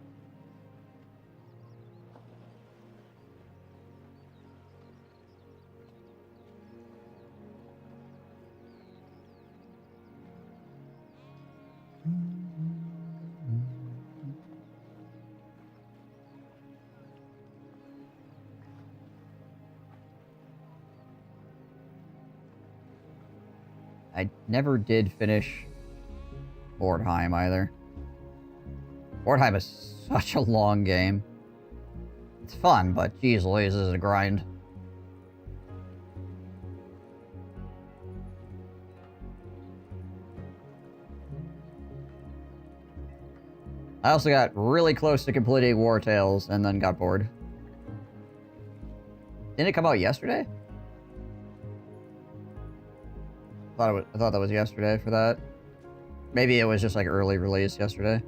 I never did finish Mordheim either. Mordheim is such a long game. It's fun, but geez Louise, this is a grind. I also got really close to completing War Tales and then got bored. Didn't it come out yesterday? I thought that was yesterday for that. Maybe it was just like early release yesterday.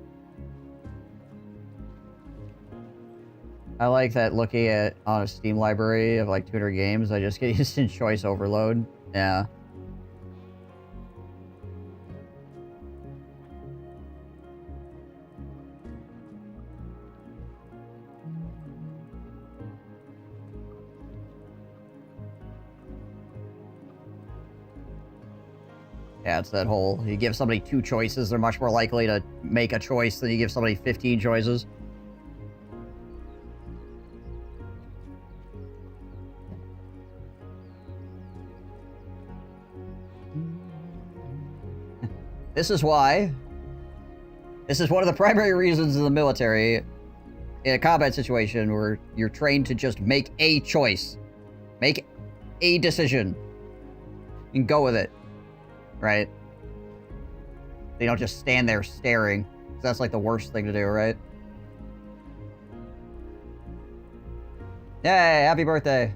I like that looking at on a Steam library of like 200 games, I just get instant choice overload. Yeah. Yeah, it's that whole, you give somebody 2 choices, they're much more likely to make a choice than you give somebody 15 choices. This is why. This is one of the primary reasons in the military, in a combat situation where you're trained to just make a choice. Make a decision. And go with it. Right? They don't just stand there staring. That's like the worst thing to do, right? Yay, happy birthday.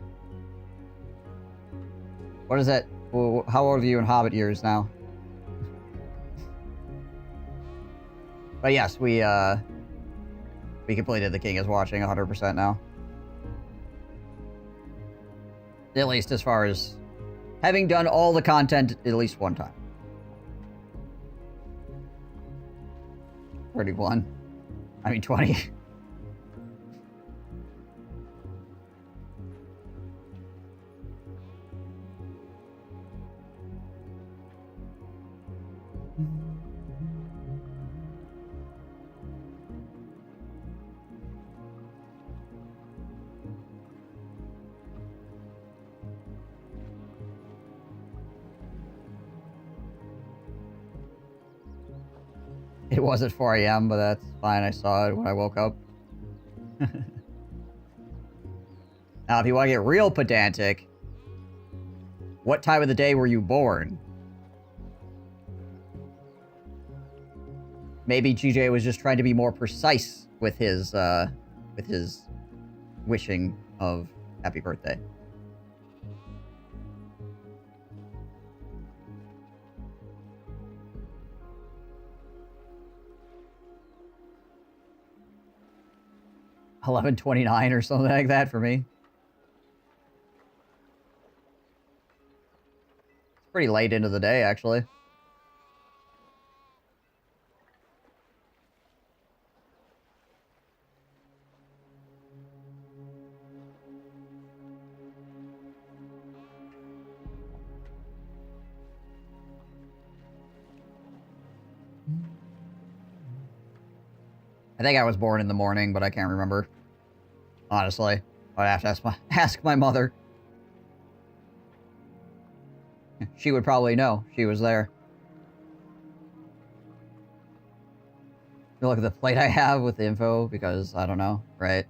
What is that? How old are you in Hobbit years now? But yes, we completed The King is Watching 100% now. At least as far as having done all the content at least one time. 31. I mean 20. It was at 4 a.m., but that's fine. I saw it when I woke up. Now, if you want to get real pedantic, what time of the day were you born? Maybe GJ was just trying to be more precise with his wishing of happy birthday. $11:29 or something like that for me. It's pretty late into the day, actually. I think I was born in the morning, but I can't remember. Honestly, I'd have to ask my mother. She would probably know. She was there. Look at the plate I have with the info, because I don't know, right?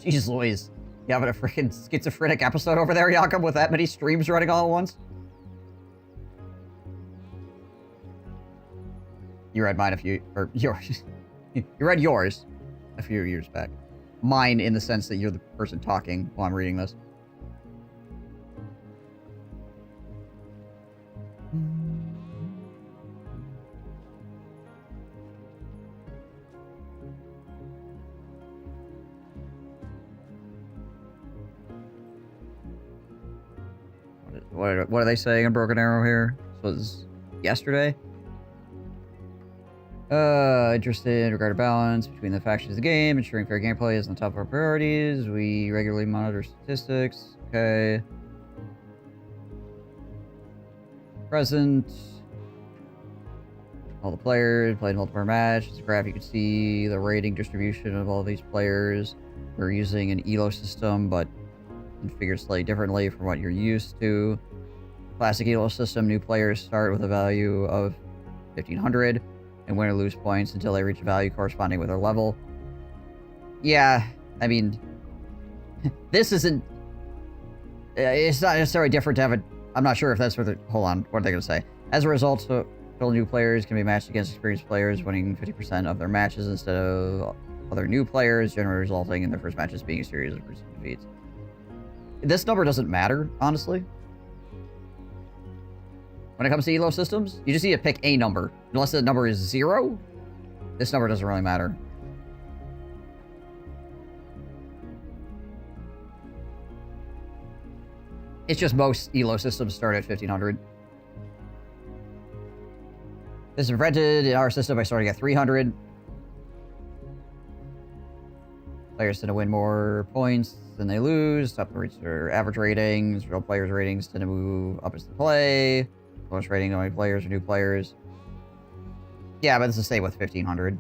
Jesus Louise. You having a freaking schizophrenic episode over there, Jakob, with that many streams running all at once? You read mine yours. You read yours a few years back. Mine in the sense that you're the person talking while I'm reading this. What are they saying in Broken Arrow here? This was yesterday? Interested in regard to balance between the factions of the game, ensuring fair gameplay is on top of our priorities. We regularly monitor statistics. Okay. Present. All the players played multiple matches. It's a graph, you can see the rating distribution of all these players. We're using an ELO system, but configured slightly differently from what you're used to. Classic Elo system, new players start with a value of 1500 and win or lose points until they reach a value corresponding with their level. Yeah, I mean, this isn't... It's not necessarily different to have a... I'm not sure if that's what they're... Hold on, what are they going to say? As a result, total new players can be matched against experienced players, winning 50% of their matches instead of other new players, generally resulting in their first matches being a series of defeats. This number doesn't matter, honestly. When it comes to Elo systems, you just need to pick a number. Unless the number is 0, this number doesn't really matter. It's just most Elo systems start at 1500. This is prevented in our system by starting at 300. Players tend to win more points than they lose. Top reach their average ratings. Real players' ratings tend to move up as they play. Lowest rating only players or new players. Yeah, but this is stay with 1500.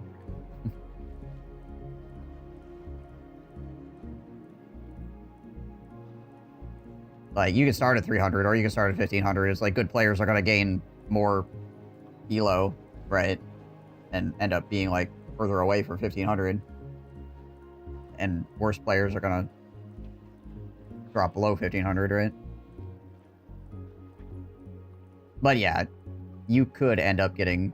Like, you can start at 300 or you can start at 1500. It's like good players are going to gain more Elo, right? And end up being like further away from 1500. And worse players are going to drop below 1500, right? But yeah, you could end up getting...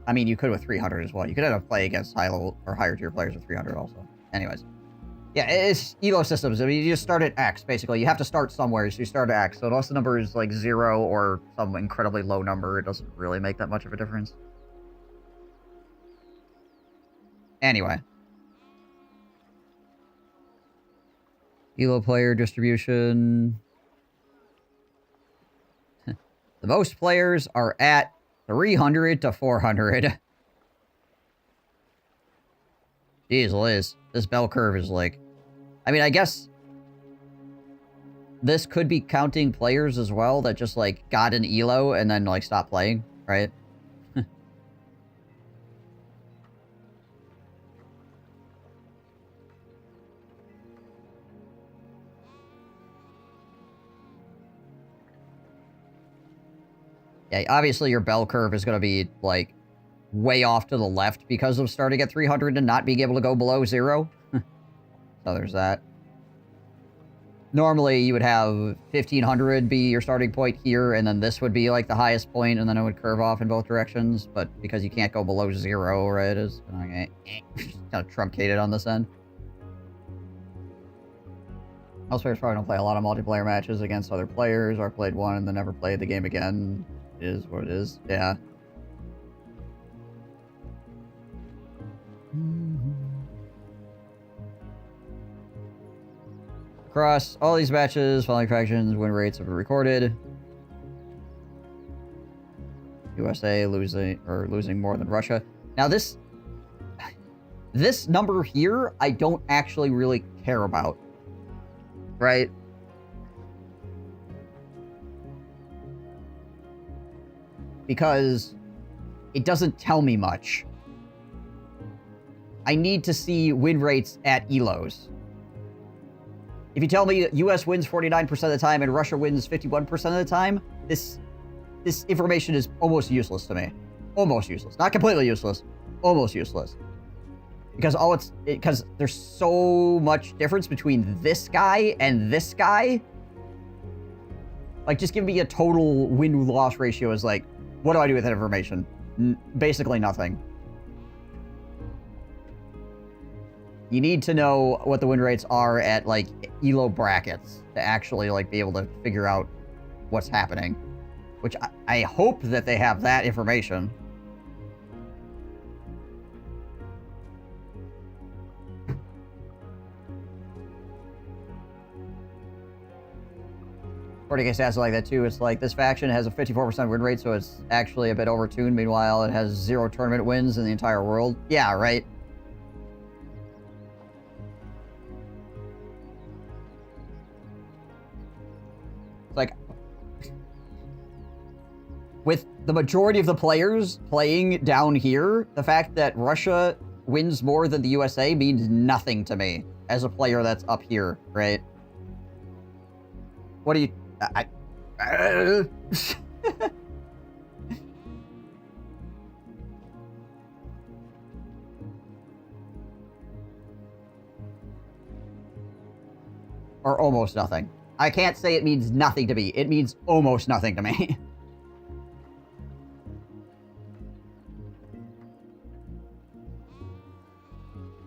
I mean, you could with 300 as well. You could end up playing against high level or higher tier players with 300 also. Anyways. Yeah, it's Elo systems. I mean, you just start at X, basically. You have to start somewhere, so you start at X. So unless the number is like 0 or some incredibly low number, it doesn't really make that much of a difference. Anyway. Elo player distribution. The most players are at 300 to 400. Jeez Liz. This bell curve is like... I mean, I guess... this could be counting players as well that just, like, got an Elo and then, like, stopped playing, right? Yeah, obviously your bell curve is going to be, like, way off to the left because of starting at 300 and not being able to go below 0. So there's that. Normally, you would have 1500 be your starting point here, and then this would be, like, the highest point, and then it would curve off in both directions. But because you can't go below 0, right, it's kind of truncated on this end. Most players probably don't play a lot of multiplayer matches against other players, or played one and then never played the game again. It is what it is. Yeah. Across all these matches, following factions, win rates have been recorded. USA losing more than Russia. Now this number here, I don't actually really care about. Right? Because it doesn't tell me much. I need to see win rates at Elos. If you tell me US wins 49% of the time and Russia wins 51% of the time, this information is almost useless to me. Almost useless. Not completely useless. Almost useless. Because because there's so much difference between this guy and this guy. Like, just give me a total win-loss ratio is like, what do I do with that information? Basically nothing. You need to know what the win rates are at, like, Elo brackets to actually, like, be able to figure out what's happening. Which I hope that they have that information. Forty-K stats like that too. It's like this faction has a 54% win rate, so it's actually a bit overtuned. Meanwhile, it has 0 tournament wins in the entire world. Yeah, right. It's like, with the majority of the players playing down here, the fact that Russia wins more than the USA means nothing to me as a player that's up here, right? What do you... Or almost nothing. I can't say it means nothing to me. It means almost nothing to me.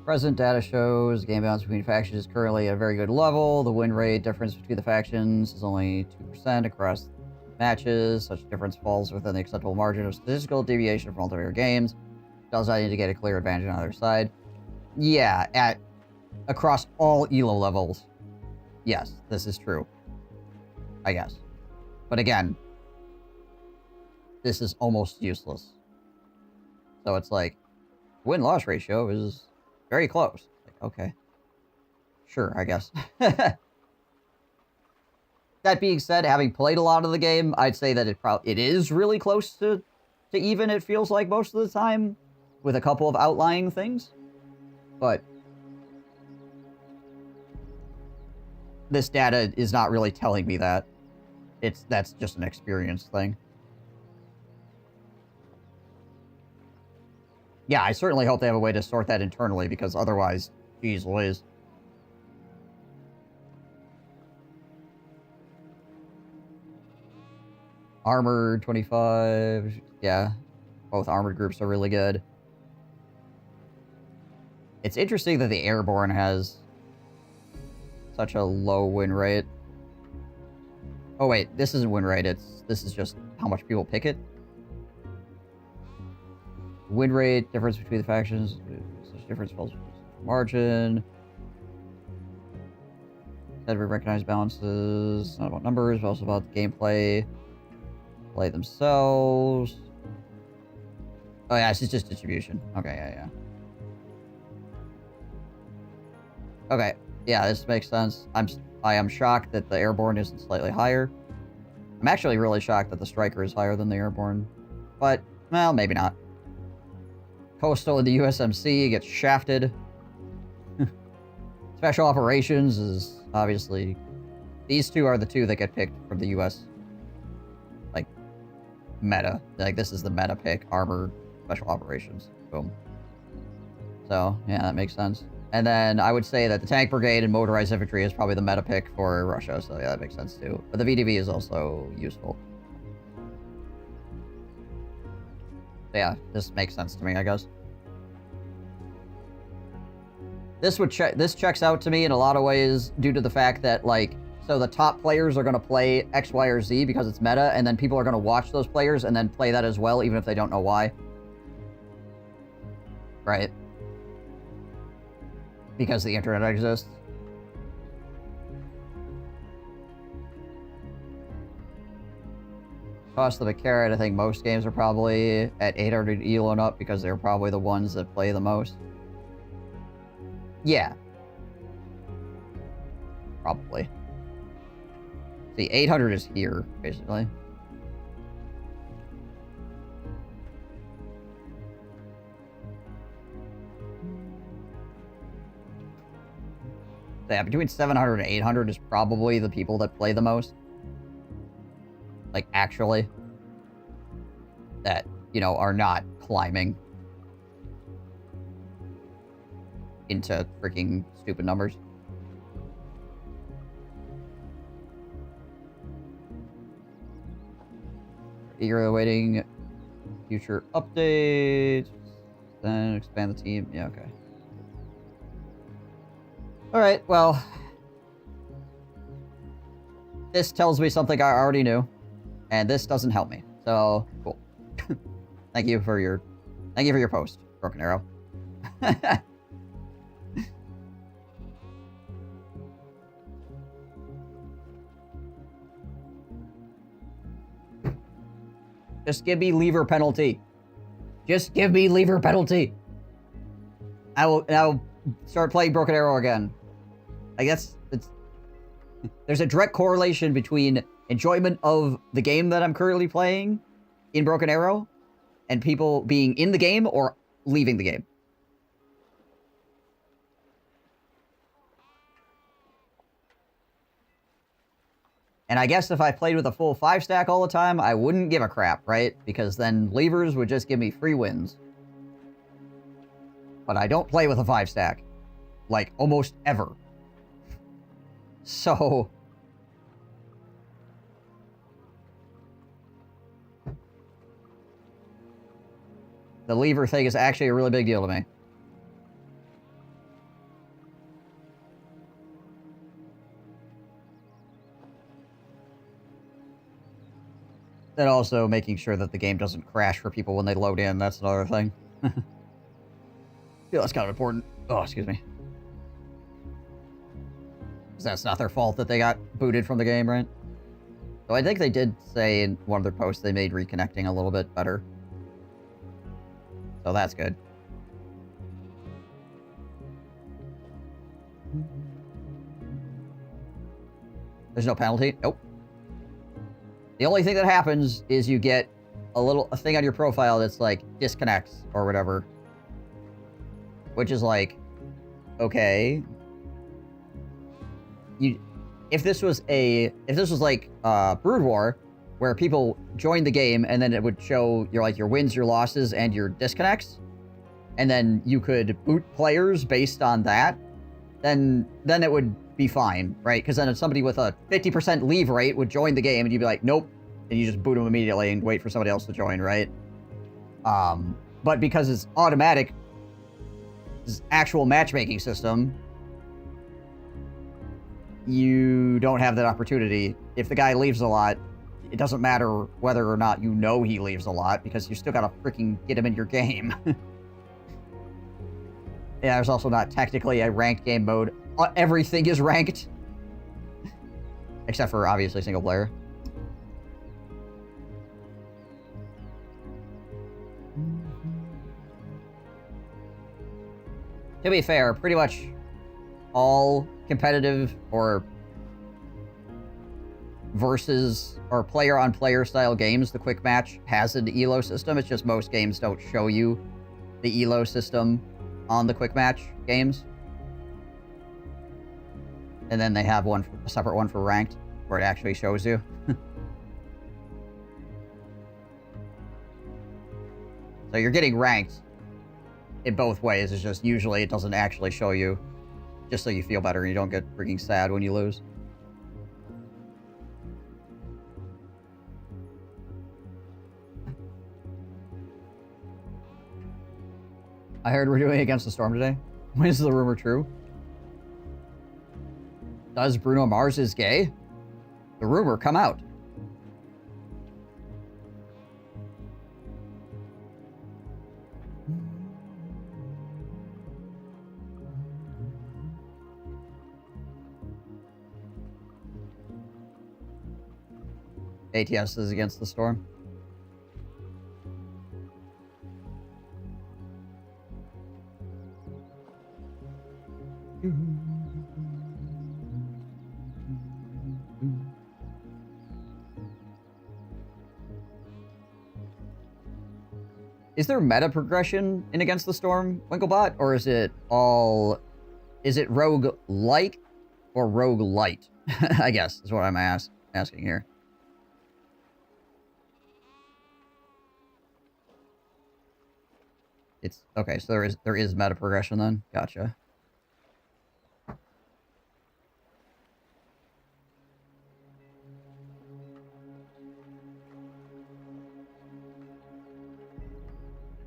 Present data shows game balance between factions is currently at a very good level. The win rate difference between the factions is only 2% across matches. Such difference falls within the acceptable margin of statistical deviation from multiplayer games. Does not indicate a clear advantage on either side. Yeah, across all ELO levels. Yes, this is true. I guess. But again, this is almost useless. So it's like, win-loss ratio is very close. Like, okay. Sure, I guess. That being said, having played a lot of the game, I'd say that it is really close to even, it feels like, most of the time, with a couple of outlying things. But this data is not really telling me that. That's just an experience thing. Yeah, I certainly hope they have a way to sort that internally, because otherwise, geez Louise. Armored 25. Yeah, both armored groups are really good. It's interesting that the airborne has such a low win rate. Oh wait, this isn't win rate, this is just how much people pick it. Win rate, difference between the factions, such difference falls margin. Set of recognized balances, not about numbers, but also about the gameplay. Play themselves. Oh yeah, this is just distribution. Okay, yeah. Okay, yeah, this makes sense. I am shocked that the airborne isn't slightly higher. I'm actually really shocked that the striker is higher than the airborne. But, well, maybe not. Coastal in the USMC gets shafted. Special operations is obviously... These two are the two that get picked from the US. Like, meta. Like, this is the meta pick. Armored special operations. Boom. So, yeah, that makes sense. And then I would say that the tank brigade and motorized infantry is probably the meta pick for Russia. So, yeah, that makes sense too. But the VDV is also useful. So, yeah, this makes sense to me, I guess. This checks out to me in a lot of ways due to the fact that, like, so the top players are going to play X, Y, or Z because it's meta, and then people are going to watch those players and then play that as well, even if they don't know why. Right? Because the internet exists. Cost of a carrot, I think most games are probably at 800 ELO and up because they're probably the ones that play the most. Yeah. Probably. See, 800 is here, basically. Yeah, between 700 and 800 is probably the people that play the most. Like, actually. That, you know, are not climbing into freaking stupid numbers. Eagerly awaiting future updates. Then expand the team. Yeah, okay. Alright, well. This tells me something I already knew. And this doesn't help me. So, cool. Thank you for your post, Broken Arrow. Just give me lever penalty. Just give me lever penalty. I'll start playing Broken Arrow again. I guess there's a direct correlation between enjoyment of the game that I'm currently playing in Broken Arrow and people being in the game or leaving the game. And I guess if I played with a full 5-stack all the time, I wouldn't give a crap, right? Because then levers would just give me free wins. But I don't play with a 5-stack. Like, almost ever. So... the lever thing is actually a really big deal to me. And also making sure that the game doesn't crash for people when they load in. That's another thing. Yeah, that's kind of important. Oh, excuse me. Because that's not their fault that they got booted from the game, right? So I think they did say in one of their posts they made reconnecting a little bit better. So that's good. There's no penalty? Nope. The only thing that happens is you get a thing on your profile that's like disconnects or whatever. Which is like, okay. If this was like Brood War, where people joined the game and then it would show your wins, your losses, and your disconnects, and then you could boot players based on that, then it would be fine, right? Because then if somebody with a 50% leave rate would join the game and you'd be like, nope, and you just boot them immediately and wait for somebody else to join, right? But because it's automatic, this actual matchmaking system, you don't have that opportunity. If the guy leaves a lot, it doesn't matter whether or not you know he leaves a lot, because you still gotta freaking get him in your game. Yeah, there's also not technically a ranked game mode. Everything is ranked. Except for, obviously, single player. To be fair, pretty much all competitive or versus or player-on-player style games, the quick match has an ELO system. It's just most games don't show you the ELO system on the quick match games. And then they have a separate one for ranked, where it actually shows you. So you're getting ranked in both ways. It's just usually it doesn't actually show you, just so you feel better and you don't get freaking sad when you lose. I heard we're doing Against the Storm today. When is the rumor true? Does Bruno Mars is gay? The rumor come out. ATS is Against the Storm. Is there meta progression in Against the Storm, Winklebot? Or is it rogue-like or rogue-lite? I guess is what I'm asking here. It's okay, so there is meta progression then. Gotcha.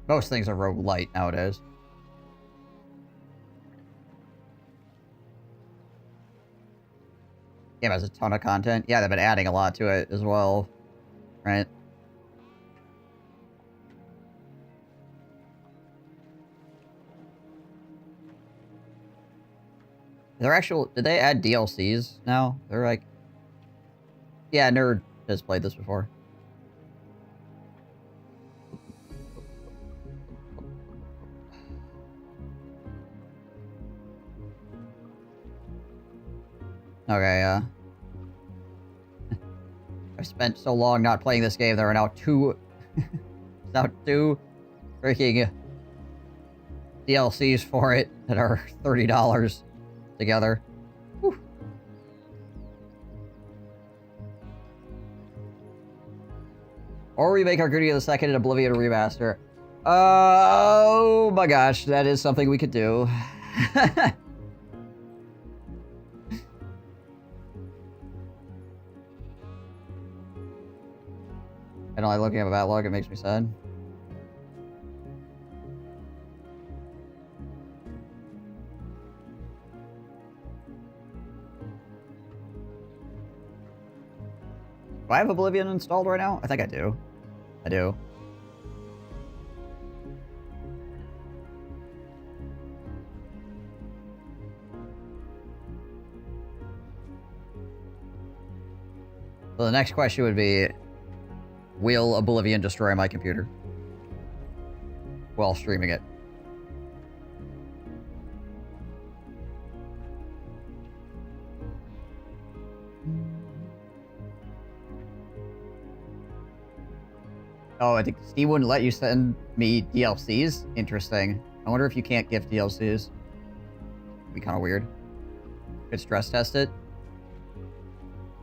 Most things are roguelite nowadays. Game has a ton of content. Yeah, they've been adding a lot to it as well, right? Did they add DLCs now? They're like... Yeah, Nerd has played this before. Okay, I've spent so long not playing this game, there are now two freaking DLCs for it that are $30 together. Whew. Or we make Arcadia the Second and Oblivion remaster. Oh my gosh, that is something we could do. I don't like looking at my backlog, it makes me sad. Do I have Oblivion installed right now? I think I do. I do. So the next question would be, will Oblivion destroy my computer while streaming it? Oh, I think Steam wouldn't let you send me DLCs? Interesting. I wonder if you can't give DLCs. It'd be kind of weird. Could stress test it.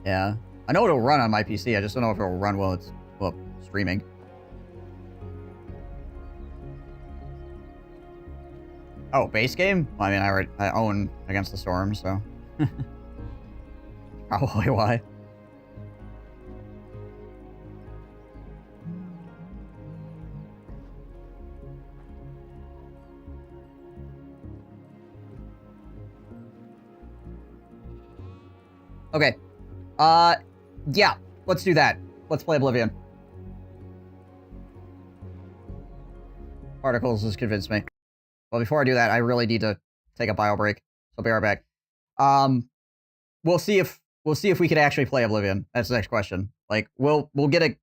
Yeah. I know it'll run on my PC, I just don't know if it'll run while it's, well, streaming. Oh, base game? Well, I mean, I own Against the Storm, so... Probably why. Okay. Yeah, let's do that. Let's play Oblivion. Particles has convinced me. Well, before I do that, I really need to take a bio break. So I'll be right back. We'll see if we can actually play Oblivion. That's the next question. Like, we'll get a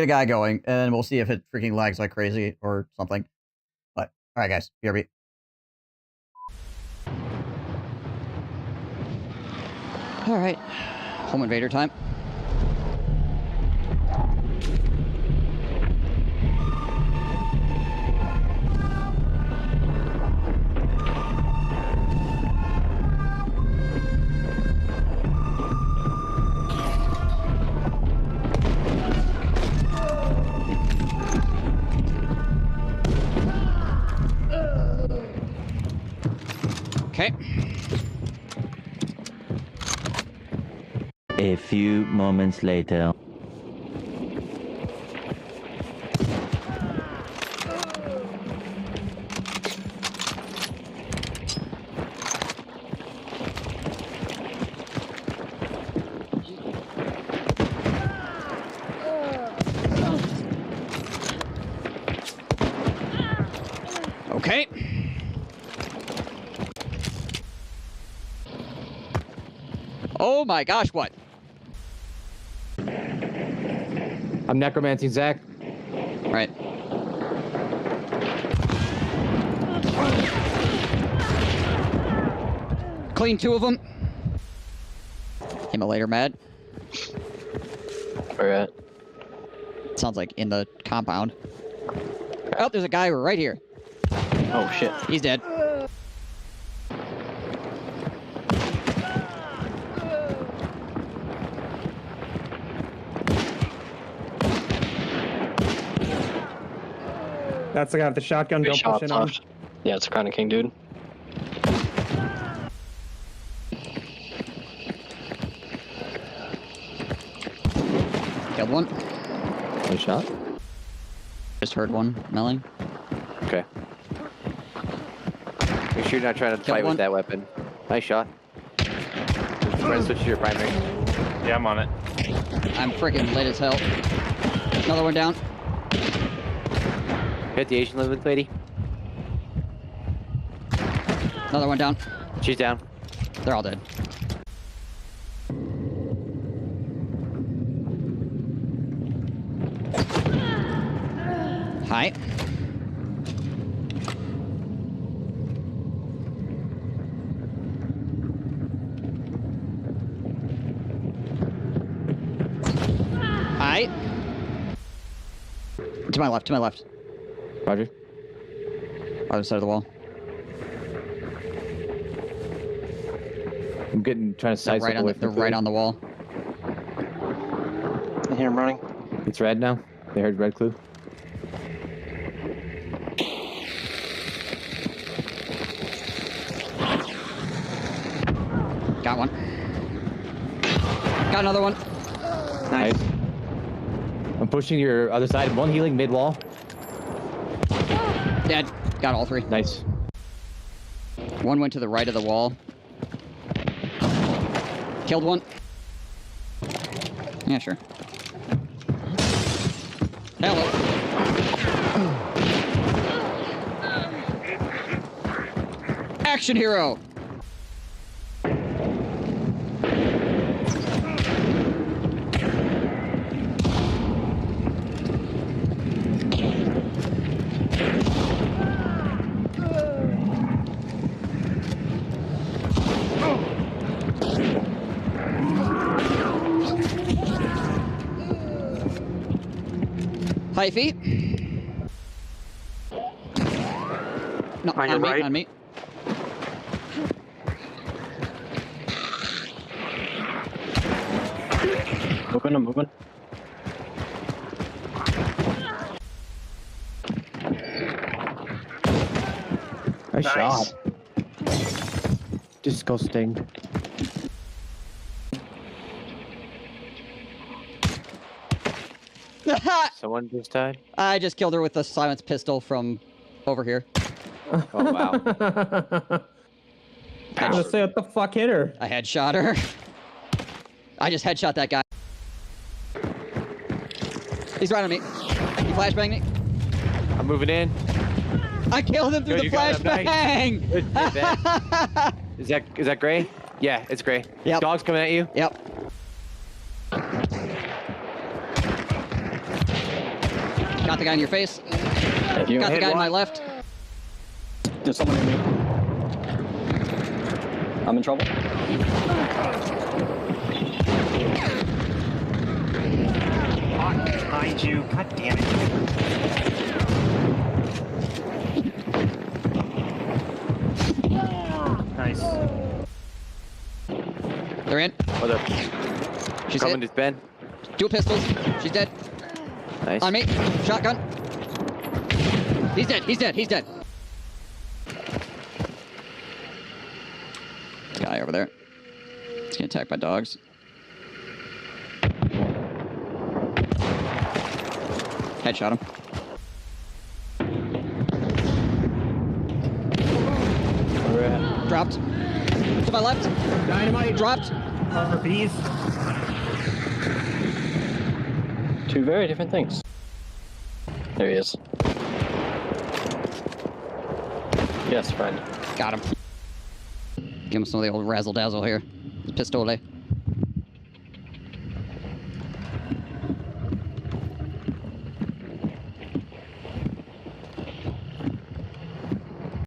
guy going, and we'll see if it freaking lags like crazy or something. But all right, guys, BRB. All right, home invader time. Okay. A few moments later. Okay. Oh my gosh, what? I'm necromancing Zach. Right. Clean 2 of them. Immolator mad. Where at? Sounds like in the compound. Oh, there's a guy right here. Oh shit. He's dead. That's the guy with the shotgun. Don't push in on. Yeah, it's a Crown King dude. Killed one. One shot. Just heard one melling. Okay. Make sure you're not trying to fight with that weapon. Nice shot. Try to switch to your primary. Yeah, I'm on it. I'm freaking late as hell. Another one down. Hit the Asian lady. Another one down. She's down. They're all dead. Hi. Hi. To my left, to my left. Roger. Other side of the wall. I'm trying to size They're right on the wall. I hear him running. It's red now. They heard red clue. Got one. Got another one. Nice. I'm pushing your other side. One healing mid wall. Dead. Got all 3. Nice. One went to the right of the wall. Killed one. Yeah, sure. Hello. Action hero. High feet. No, on me, on me. Moving, I'm moving. Nice shot. Disgusting. Someone just died? I just killed her with a silenced pistol from over here. Oh, wow. I was gonna say, what the fuck hit her? I headshot her. I just headshot that guy. He's right on me. He flashbanged me. I'm moving in. I killed him through the flashbang! Is that gray? Yeah, it's gray. Yep. Dog's coming at you. Yep. Got the guy in your face. Thank you. Got the guy in my left. There's someone in me. I'm in trouble. Behind you. God damn it. Nice. They're in. Oh, they're She's coming hit. to Ben. Dual pistols. She's dead. Nice. On me. Shotgun. He's dead. He's dead. He's dead. Guy over there. He's getting attacked by dogs. Headshot him. Dropped. To my left. Dynamite. Dropped. RPs. Two very different things. There he is. Yes, friend. Got him. Give him some of the old razzle dazzle here. Pistole.